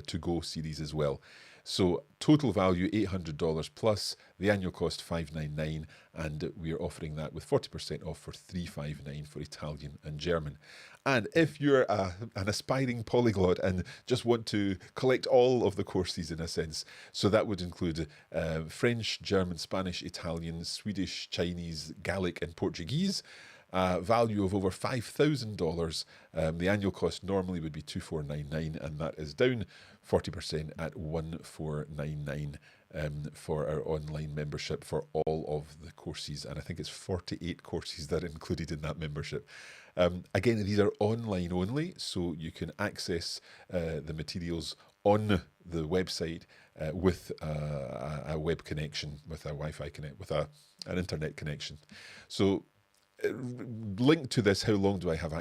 to-go series as well. So total value $800 plus, the annual cost $599, and we're offering that with 40% off for $359 for Italian and German. And if you're an aspiring polyglot and just want to collect all of the courses in a sense, so that would include French, German, Spanish, Italian, Swedish, Chinese, Gaelic and Portuguese, value of over $5,000. The annual cost normally would be $2,499, and that is down 40% at $1,499 for our online membership for all of the courses. And I think it's 48 courses that are included in that membership. Again, these are online only, so you can access the materials on the website with a web connection, with a Wi-Fi connect, with an internet connection. So linked to this, how long do I have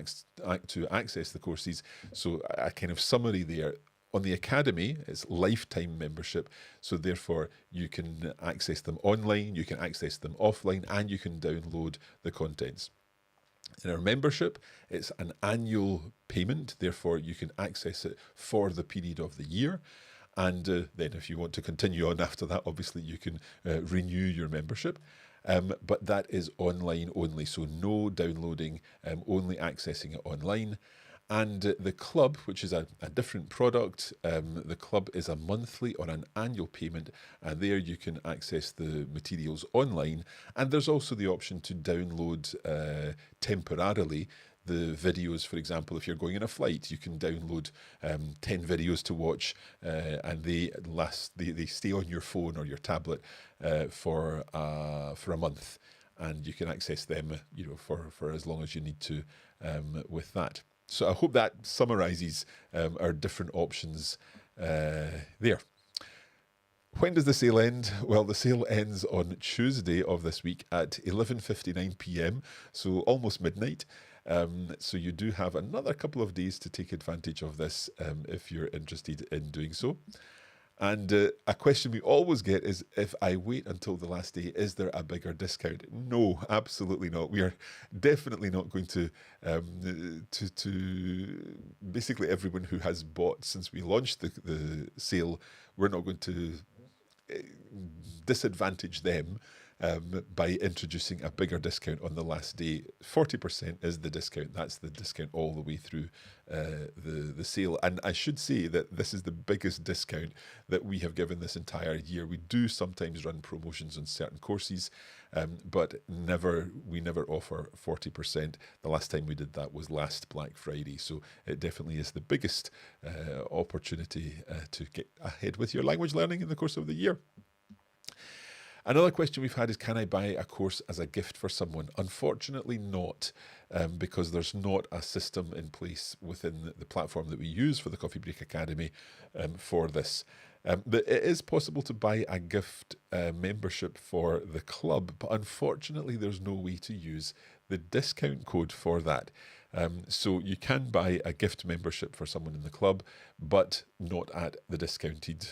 to access the courses? So a kind of summary there. On the Academy, it's lifetime membership, so therefore you can access them online, you can access them offline, and you can download the contents. In our membership, it's an annual payment, therefore you can access it for the period of the year. And then if you want to continue on after that, obviously you can renew your membership. But that is online only, so no downloading, only accessing it online. And the club, which is a different product, the club is a monthly or an annual payment, and there you can access the materials online. And there's also the option to download temporarily the videos. For example, if you're going on a flight, you can download 10 videos to watch, and they stay on your phone or your tablet for a month, and you can access them, for as long as you need to with that. So I hope that summarises our different options there. When does the sale end? Well, the sale ends on Tuesday of this week at 11:59 p.m, so almost midnight. So you do have another couple of days to take advantage of this if you're interested in doing so. And a question we always get is, if I wait until the last day, is there a bigger discount? No, absolutely not. We are definitely not going to basically everyone who has bought since we launched the sale, we're not going to disadvantage them by introducing a bigger discount on the last day. 40% is the discount. That's the discount all the way through the sale. And I should say that this is the biggest discount that we have given this entire year. We do sometimes run promotions on certain courses, but we never offer 40%. The last time we did that was last Black Friday. So it definitely is the biggest opportunity to get ahead with your language learning in the course of the year. Another question we've had is, can I buy a course as a gift for someone? Unfortunately not, because there's not a system in place within the platform that we use for the Coffee Break Academy for this. It is possible to buy a gift membership for the club, but unfortunately there's no way to use the discount code for that. So you can buy a gift membership for someone in the club, but not at the discounted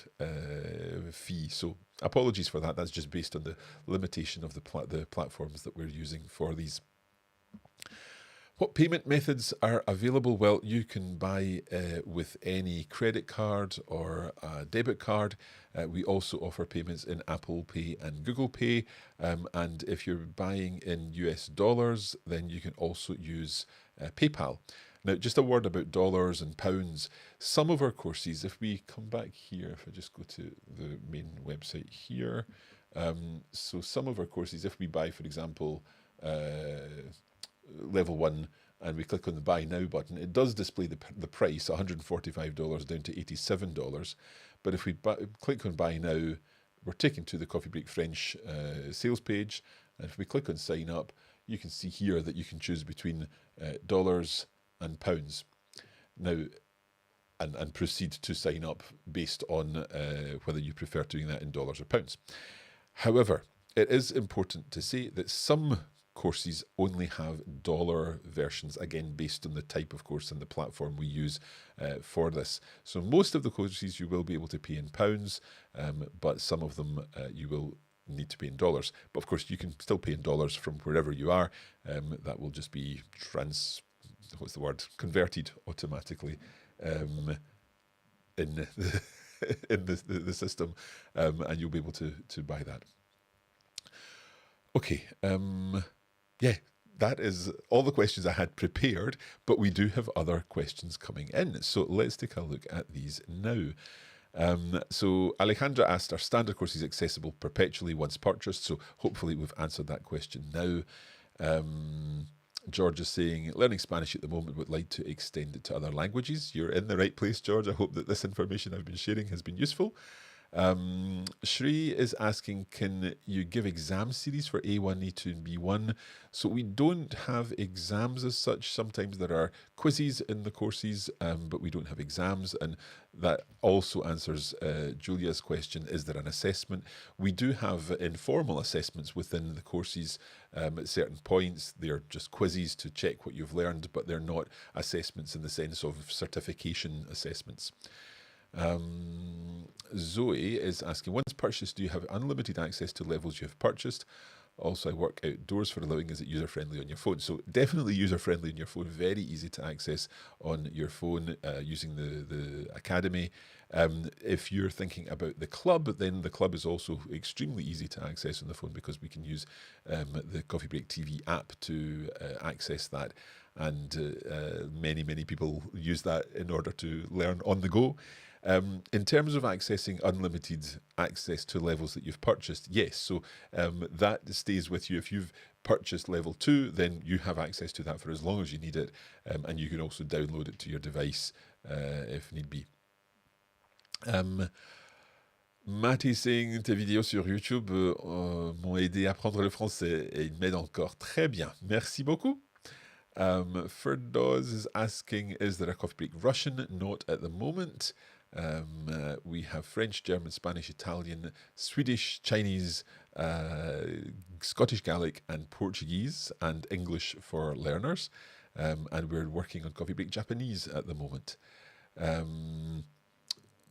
fee. So apologies for that. That's just based on the limitation of the platforms that we're using for these. What payment methods are available? Well, you can buy with any credit card or a debit card. We also offer payments in Apple Pay and Google Pay. And if you're buying in US dollars, then you can also use PayPal. Now, just a word about dollars and pounds. Some of our courses, if we come back here, if I just go to the main website here, so some of our courses, if we buy, for example, level 1, and we click on the buy now button, it does display the price, $145 down to $87. But if we click on buy now, we're taken to the Coffee Break French sales page. And if we click on sign up, you can see here that you can choose between dollars and pounds. Now, and proceed to sign up based on whether you prefer doing that in dollars or pounds. However, it is important to say that some courses only have dollar versions, again, based on the type of course and the platform we use for this. So most of the courses you will be able to pay in pounds, but some of them you will need to pay in dollars. But of course, you can still pay in dollars from wherever you are. That will just be converted automatically in the system, and you'll be able to buy that. Okay, yeah, that is all the questions I had prepared, but we do have other questions coming in. So let's take a look at these now. So Alejandra asked, are standard courses accessible perpetually once purchased? So hopefully we've answered that question now. George is saying, learning Spanish at the moment, would like to extend it to other languages. You're in the right place, George. I hope that this information I've been sharing has been useful. Shri is asking, can you give exam series for A1, A2 and B1? So we don't have exams as such. Sometimes there are quizzes in the courses, but we don't have exams. And that also answers Julia's question, is there an assessment? We do have informal assessments within the courses at certain points. They're just quizzes to check what you've learned, but they're not assessments in the sense of certification assessments. Zoe is asking, once purchased, do you have unlimited access to levels you have purchased? Also, I work outdoors for a living. Is it user-friendly on your phone? So definitely user-friendly on your phone. Very easy to access on your phone using the Academy. If you're thinking about the club, then the club is also extremely easy to access on the phone because we can use the Coffee Break TV app to access that. and many people use that in order to learn on the go. In terms of accessing unlimited access to levels that you've purchased, yes, so that stays with you. If you've purchased level 2, then you have access to that for as long as you need it, and you can also download it to your device if need be. Matt is saying tes vidéos sur YouTube m'ont aidé à apprendre le français et ils m'aident encore. Très bien, merci beaucoup. Ferdoz is asking, is there a Coffee Break Russian? Not at the moment. We have French, German, Spanish, Italian, Swedish, Chinese, Scottish Gaelic, and Portuguese, and English for learners. And we're working on Coffee Break Japanese at the moment.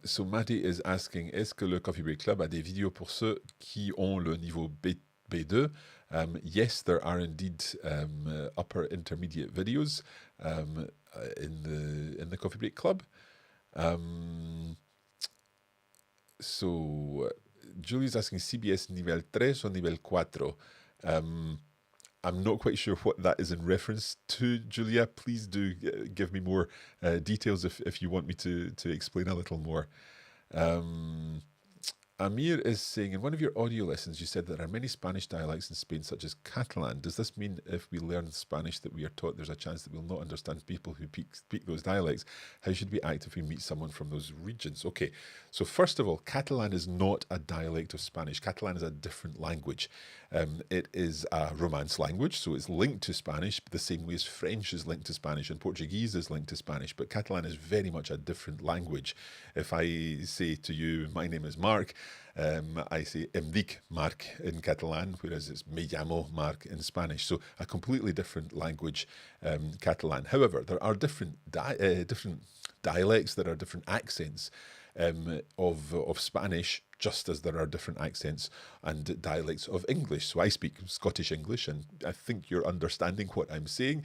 So Matty is asking, est-ce que le Coffee Break Club a des vidéos pour ceux qui ont le niveau B2? Yes, there are indeed upper intermediate videos in the Coffee Break Club. So Julie's asking, CBS nivel 3 or nivel 4? I'm not quite sure what that is in reference to, Julia. Please do give me more details if you want me to explain a little more. Amir is saying, in one of your audio lessons, you said there are many Spanish dialects in Spain, such as Catalan. Does this mean if we learn Spanish that we are taught there's a chance that we'll not understand people who speak those dialects? How should we act if we meet someone from those regions? Okay, so first of all, Catalan is not a dialect of Spanish. Catalan is a different language. It is a Romance language, so it's linked to Spanish the same way as French is linked to Spanish and Portuguese is linked to Spanish, but Catalan is very much a different language. If I say to you, my name is Mark, I say em dic Marc in Catalan, whereas it's me llamo Marc in Spanish. So a completely different language, Catalan. However, there are different dialects, there are different accents of Spanish, just as there are different accents and dialects of English. So I speak Scottish English, and I think you're understanding what I'm saying.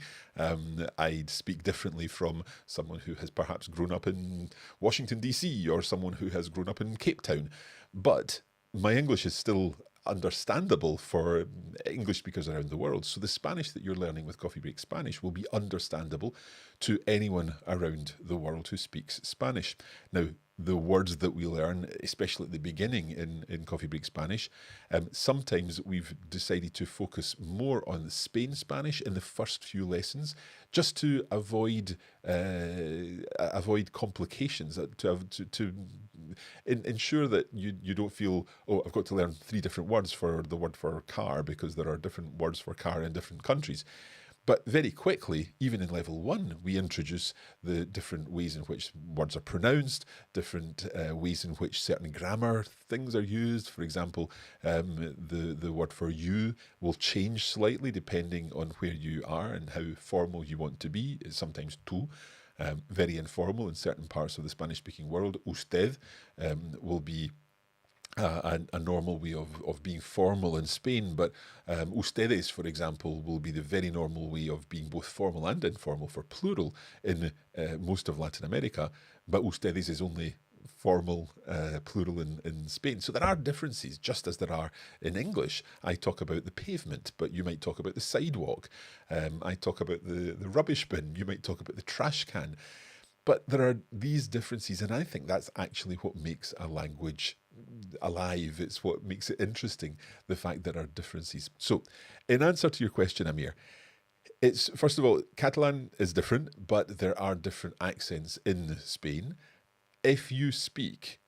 I'd speak differently from someone who has perhaps grown up in Washington, D.C., or someone who has grown up in Cape Town. But my English is still understandable for English speakers around the world. So the Spanish that you're learning with Coffee Break Spanish will be understandable to anyone around the world who speaks Spanish. Now, the words that we learn, especially at the beginning in Coffee Break Spanish, sometimes we've decided to focus more on Spain Spanish in the first few lessons, just to avoid complications, to ensure that you don't feel, oh, I've got to learn 3 different words for the word for car because there are different words for car in different countries. But very quickly, even in level 1, we introduce the different ways in which words are pronounced, different ways in which certain grammar things are used. For example, the word for you will change slightly depending on where you are and how formal you want to be. It's sometimes tú. Very informal in certain parts of the Spanish-speaking world. Usted will be a normal way of being formal in Spain, but ustedes, for example, will be the very normal way of being both formal and informal for plural in most of Latin America, but ustedes is only formal plural in Spain. So there are differences, just as there are in English. I talk about the pavement, but you might talk about the sidewalk. I talk about the rubbish bin, you might talk about the trash can. But there are these differences, and I think that's actually what makes a language alive. It's what makes it interesting, the fact there are differences. So, in answer to your question, Amir, it's, first of all, Catalan is different, but there are different accents in Spain. If you speak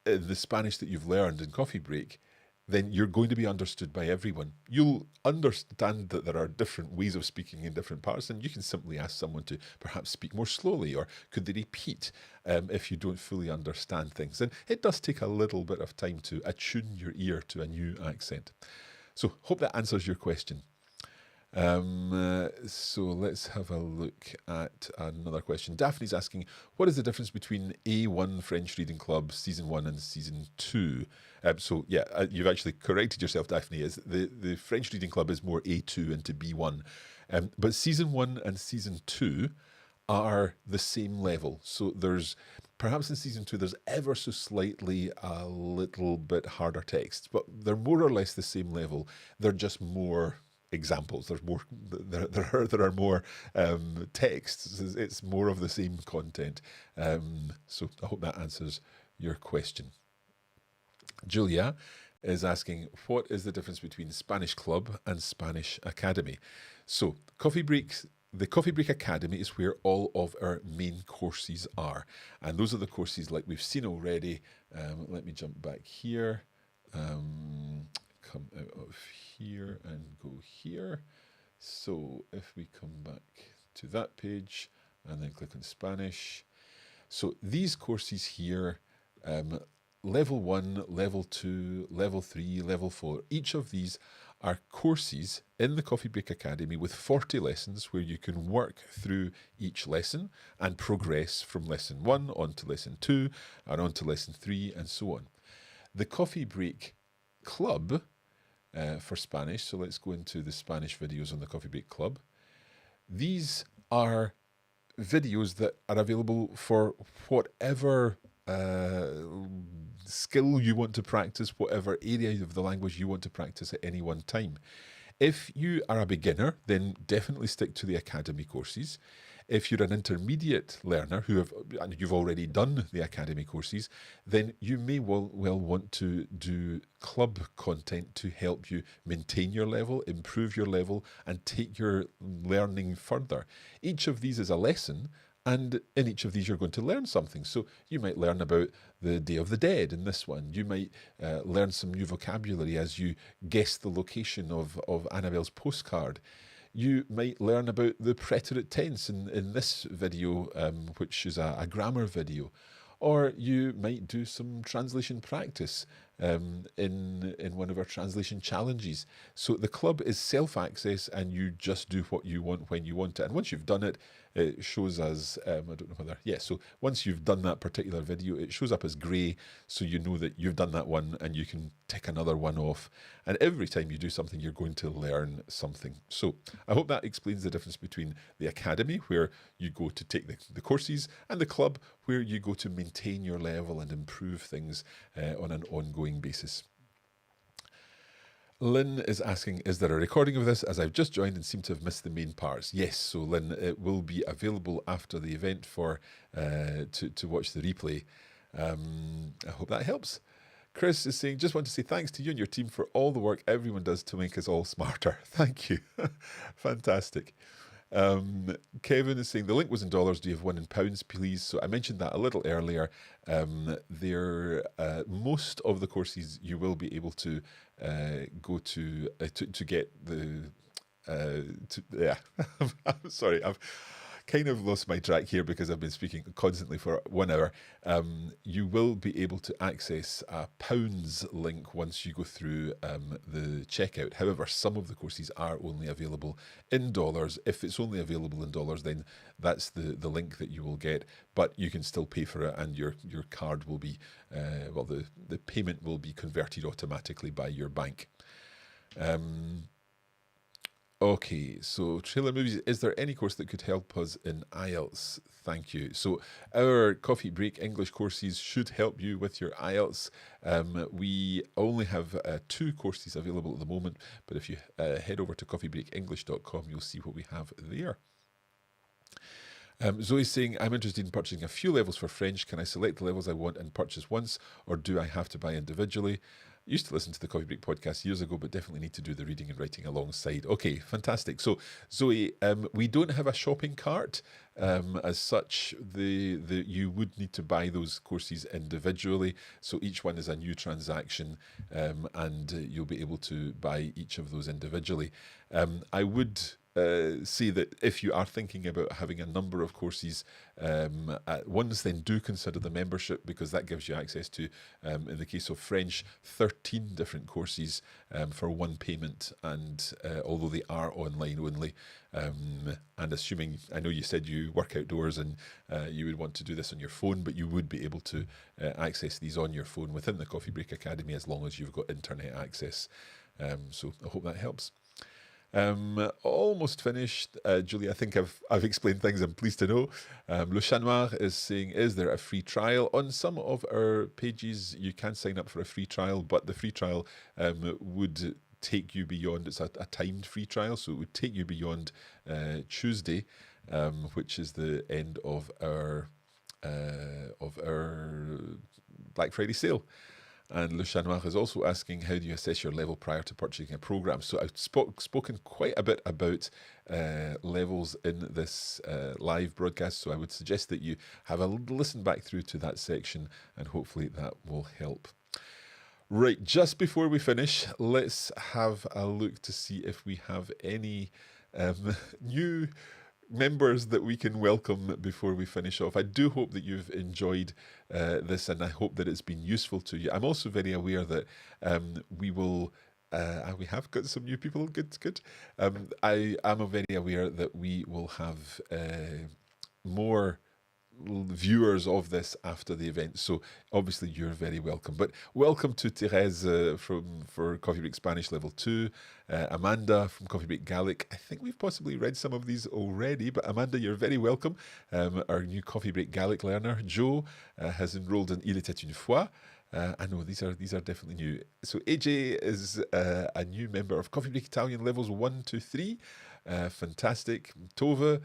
the Spanish that you've learned in Coffee Break, then you're going to be understood by everyone. You'll understand that there are different ways of speaking in different parts, and you can simply ask someone to perhaps speak more slowly, or could they repeat if you don't fully understand things. And it does take a little bit of time to attune your ear to a new accent. So hope that answers your question. So let's have a look at another question. Daphne's asking, what is the difference between A1 French Reading Club Season 1 and Season 2? So yeah, you've actually corrected yourself, Daphne. Is the French Reading Club is more A2 into B1. But Season 1 and Season 2 are the same level. So there's, perhaps in Season 2, there's ever so slightly a little bit harder text, but they're more or less the same level. They're just more examples. There's more. There are more texts. It's more of the same content. So I hope that answers your question. Julia is asking, what is the difference between Spanish Club and Spanish Academy? So the Coffee Break Academy is where all of our main courses are. And those are the courses like we've seen already. Let me jump back here. Come out of here and go here. So if we come back to that page and then click on Spanish. So these courses here, level 1, level 2, level 3, level 4, each of these are courses in the Coffee Break Academy with 40 lessons where you can work through each lesson and progress from lesson 1 on to lesson 2 and on to lesson 3 and so on. The Coffee Break Club for Spanish, so let's go into the Spanish videos on the Coffee Break Club. These are videos that are available for whatever skill you want to practice, whatever area of the language you want to practice at any one time. If you are a beginner, then definitely stick to the academy courses. If you're an intermediate learner and you've already done the academy courses, then you may well want to do club content to help you maintain your level, improve your level, and take your learning further. Each of these is a lesson, and in each of these you're going to learn something. So you might learn about the Day of the Dead in this one. You might learn some new vocabulary as you guess the location of Annabelle's postcard. You might learn about the preterite tense in this video, which is a grammar video. Or you might do some translation practice in one of our translation challenges. So the club is self-access and you just do what you want when you want it. And once you've done it, it shows as, I don't know whether, yeah, so once you've done that particular video, it shows up as grey, so you know that you've done that one and you can tick another one off. And every time you do something, you're going to learn something. So I hope that explains the difference between the academy, where you go to take the courses, and the club, where you go to maintain your level and improve things on an ongoing basis. Lynn is asking, is there a recording of this, as I've just joined and seem to have missed the main parts? Yes, so Lynn, it will be available after the event for to watch the replay. I hope that helps. Chris is saying, just want to say thanks to you and your team for all the work everyone does to make us all smarter. Thank you. Fantastic. Kevin is saying, the link was in dollars. Do you have one in pounds, please? So I mentioned that a little earlier. Most of the courses you will be able to go to get the. Yeah, I'm sorry. I've kind of lost my track here because I've been speaking constantly for 1 hour. You will be able to access a pounds link once you go through the checkout. However, some of the courses are only available in dollars. If it's only available in dollars, then that's the link that you will get. But you can still pay for it, and your card will be, the payment will be converted automatically by your bank. Okay, so trailer movies, is there any course that could help us in IELTS? Thank you. So our Coffee Break English courses should help you with your IELTS. We only have 2 courses available at the moment, but if you head over to coffeebreakenglish.com, you'll see what we have there. Zoe's saying, I'm interested in purchasing a few levels for French. Can I select the levels I want and purchase once, or do I have to buy individually? Used to listen to the Coffee Break podcast years ago, but definitely need to do the reading and writing alongside. Okay, fantastic. So, Zoe, we don't have a shopping cart as such. You would need to buy those courses individually. So each one is a new transaction, and you'll be able to buy each of those individually. I would say that if you are thinking about having a number of courses at once, then do consider the membership, because that gives you access to, in the case of French, 13 different courses for one payment, and although they are online only, and assuming, I know you said you work outdoors and you would want to do this on your phone, but you would be able to access these on your phone within the Coffee Break Academy as long as you've got internet access. So I hope that helps. Almost finished, Julie. I think I've explained things. I'm pleased to know. Le Chat Noir is saying, is there a free trial? On some of our pages, you can sign up for a free trial, but the free trial would take you beyond, it's a timed free trial, so it would take you beyond Tuesday, which is the end of our Black Friday sale. And Le Chat Noir is also asking, how do you assess your level prior to purchasing a program? So I've spoken quite a bit about levels in this live broadcast, so I would suggest that you have a listen back through to that section, and hopefully that will help. Right, just before we finish, let's have a look to see if we have any new members that we can welcome before we finish off. I do hope that you've enjoyed this, and I hope that it's been useful to you. I'm also very aware that we have got some new people. Good. I am very aware that we will have more viewers of this after the event, so obviously you're very welcome. But welcome to Therese for Coffee Break Spanish Level 2, Amanda from Coffee Break Gaelic. I think we've possibly read some of these already, but Amanda, you're very welcome. Our new Coffee Break Gaelic learner. Joe has enrolled in Il était une fois. I know these are definitely new. So AJ is a new member of Coffee Break Italian levels 1 to 3. Fantastic. Tova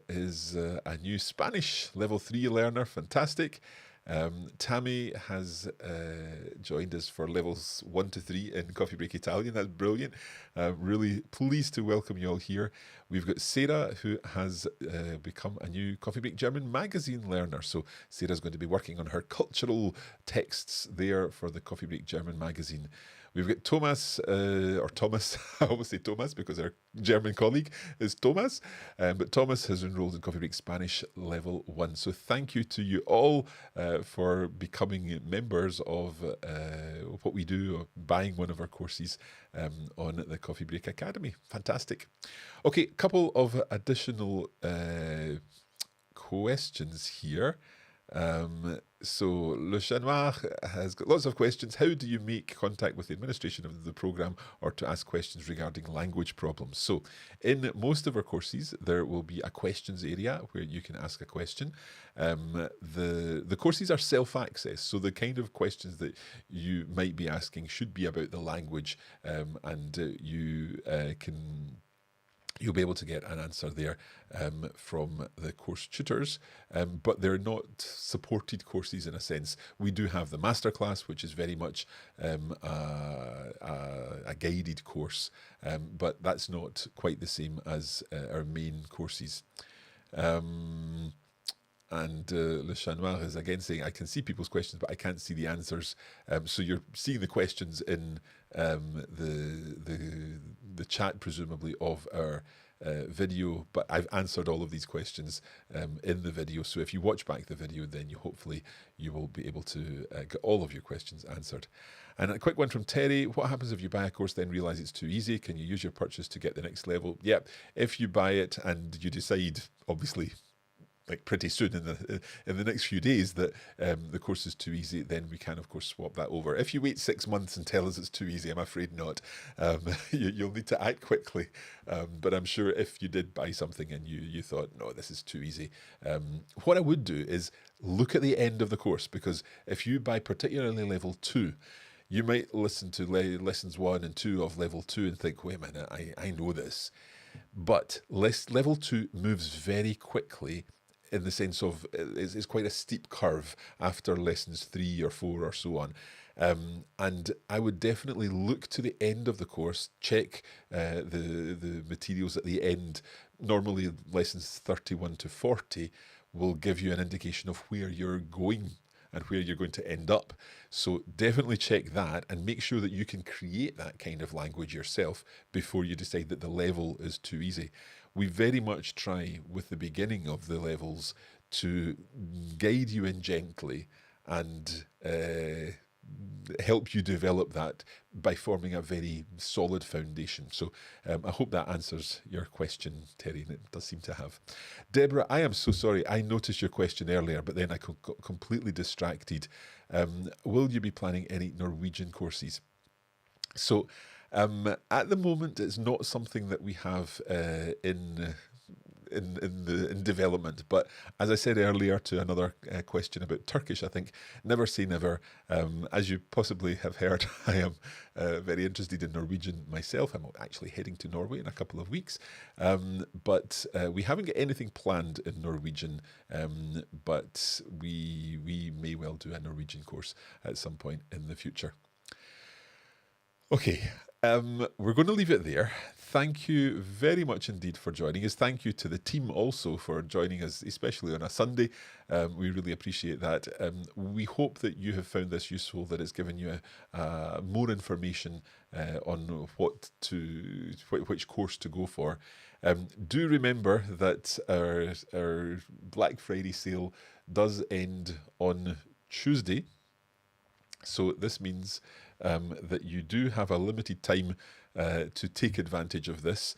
is a new Spanish level 3 learner. Fantastic. Tammy has joined us for levels 1 to 3 in Coffee Break Italian. That's brilliant. Really pleased to welcome you all here. We've got Sarah, who has become a new Coffee Break German magazine learner. So Sarah's going to be working on her cultural texts there for the Coffee Break German magazine. We've got Thomas, or Thomas, I always say Thomas because our German colleague is Thomas, but Thomas has enrolled in Coffee Break Spanish Level 1. So thank you to you all for becoming members of what we do, or buying one of our courses on the Coffee Break Academy. Fantastic. Okay, a couple of additional questions here. So Le Chat Noir has got lots of questions. How do you make contact with the administration of the program, or to ask questions regarding language problems? So in most of our courses, there will be a questions area where you can ask a question. The courses are self-access, so the kind of questions that you might be asking should be about the language, and you'll be able to get an answer there from the course tutors, but they're not supported courses in a sense. We do have the masterclass, which is very much a guided course, but that's not quite the same as our main courses. And Le Chat Noir is again saying, I can see people's questions, but I can't see the answers. So you're seeing the questions in the chat, presumably, of our video, but I've answered all of these questions in the video. So if you watch back the video, then hopefully you will be able to get all of your questions answered. And a quick one from Terry. What happens if you buy a course then realise it's too easy? Can you use your purchase to get the next level? Yeah, if you buy it and you decide, obviously, like pretty soon in the next few days, that the course is too easy, then we can of course swap that over. If you wait 6 months and tell us it's too easy, I'm afraid not. You'll need to act quickly. But I'm sure if you did buy something and you thought, no, this is too easy, what I would do is look at the end of the course, because if you buy particularly level 2, you might listen to lessons 1 and 2 of level 2 and think, wait a minute, I know this. But level 2 moves very quickly, in the sense of it's quite a steep curve after lessons 3 or 4 or so on. And I would definitely look to the end of the course, check the materials at the end. Normally lessons 31 to 40 will give you an indication of where you're going and where you're going to end up. So definitely check that and make sure that you can create that kind of language yourself before you decide that the level is too easy. We very much try with the beginning of the levels to guide you in gently and help you develop that by forming a very solid foundation. So I hope that answers your question, Terry, and it does seem to have. Deborah, I am so sorry. I noticed your question earlier, but then I got completely distracted. Will you be planning any Norwegian courses? So at the moment, it's not something that we have in in development. But as I said earlier to another question about Turkish, I think never say never. As you possibly have heard, I am very interested in Norwegian myself. I'm actually heading to Norway in a couple of weeks, but we haven't got anything planned in Norwegian. But we may well do a Norwegian course at some point in the future. Okay, we're going to leave it there. Thank you very much indeed for joining us. Thank you to the team also for joining us, especially on a Sunday. We really appreciate that. We hope that you have found this useful, that it's given you more information on which course to go for. Do remember that our Black Friday sale does end on Tuesday. So this means that you do have a limited time to take advantage of this.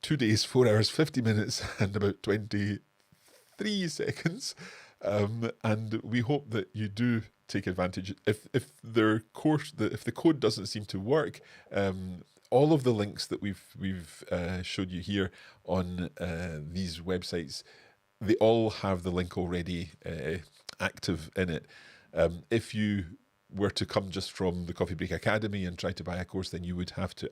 2 days, 4 hours, 50 minutes, and about 23 seconds. And we hope that you do take advantage. If the code doesn't seem to work, all of the links that we've showed you here on these websites, they all have the link already active in it. If you were to come just from the Coffee Break Academy and try to buy a course, then you would have to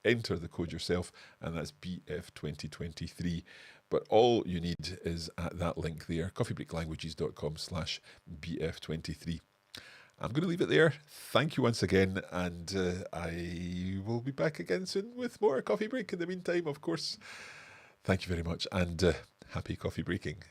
enter the code yourself, and that's BF2023. But all you need is at that link there, coffeebreaklanguages.com/BF23. I'm going to leave it there. Thank you once again, and I will be back again soon with more Coffee Break. In the meantime, of course, thank you very much, and happy coffee breaking.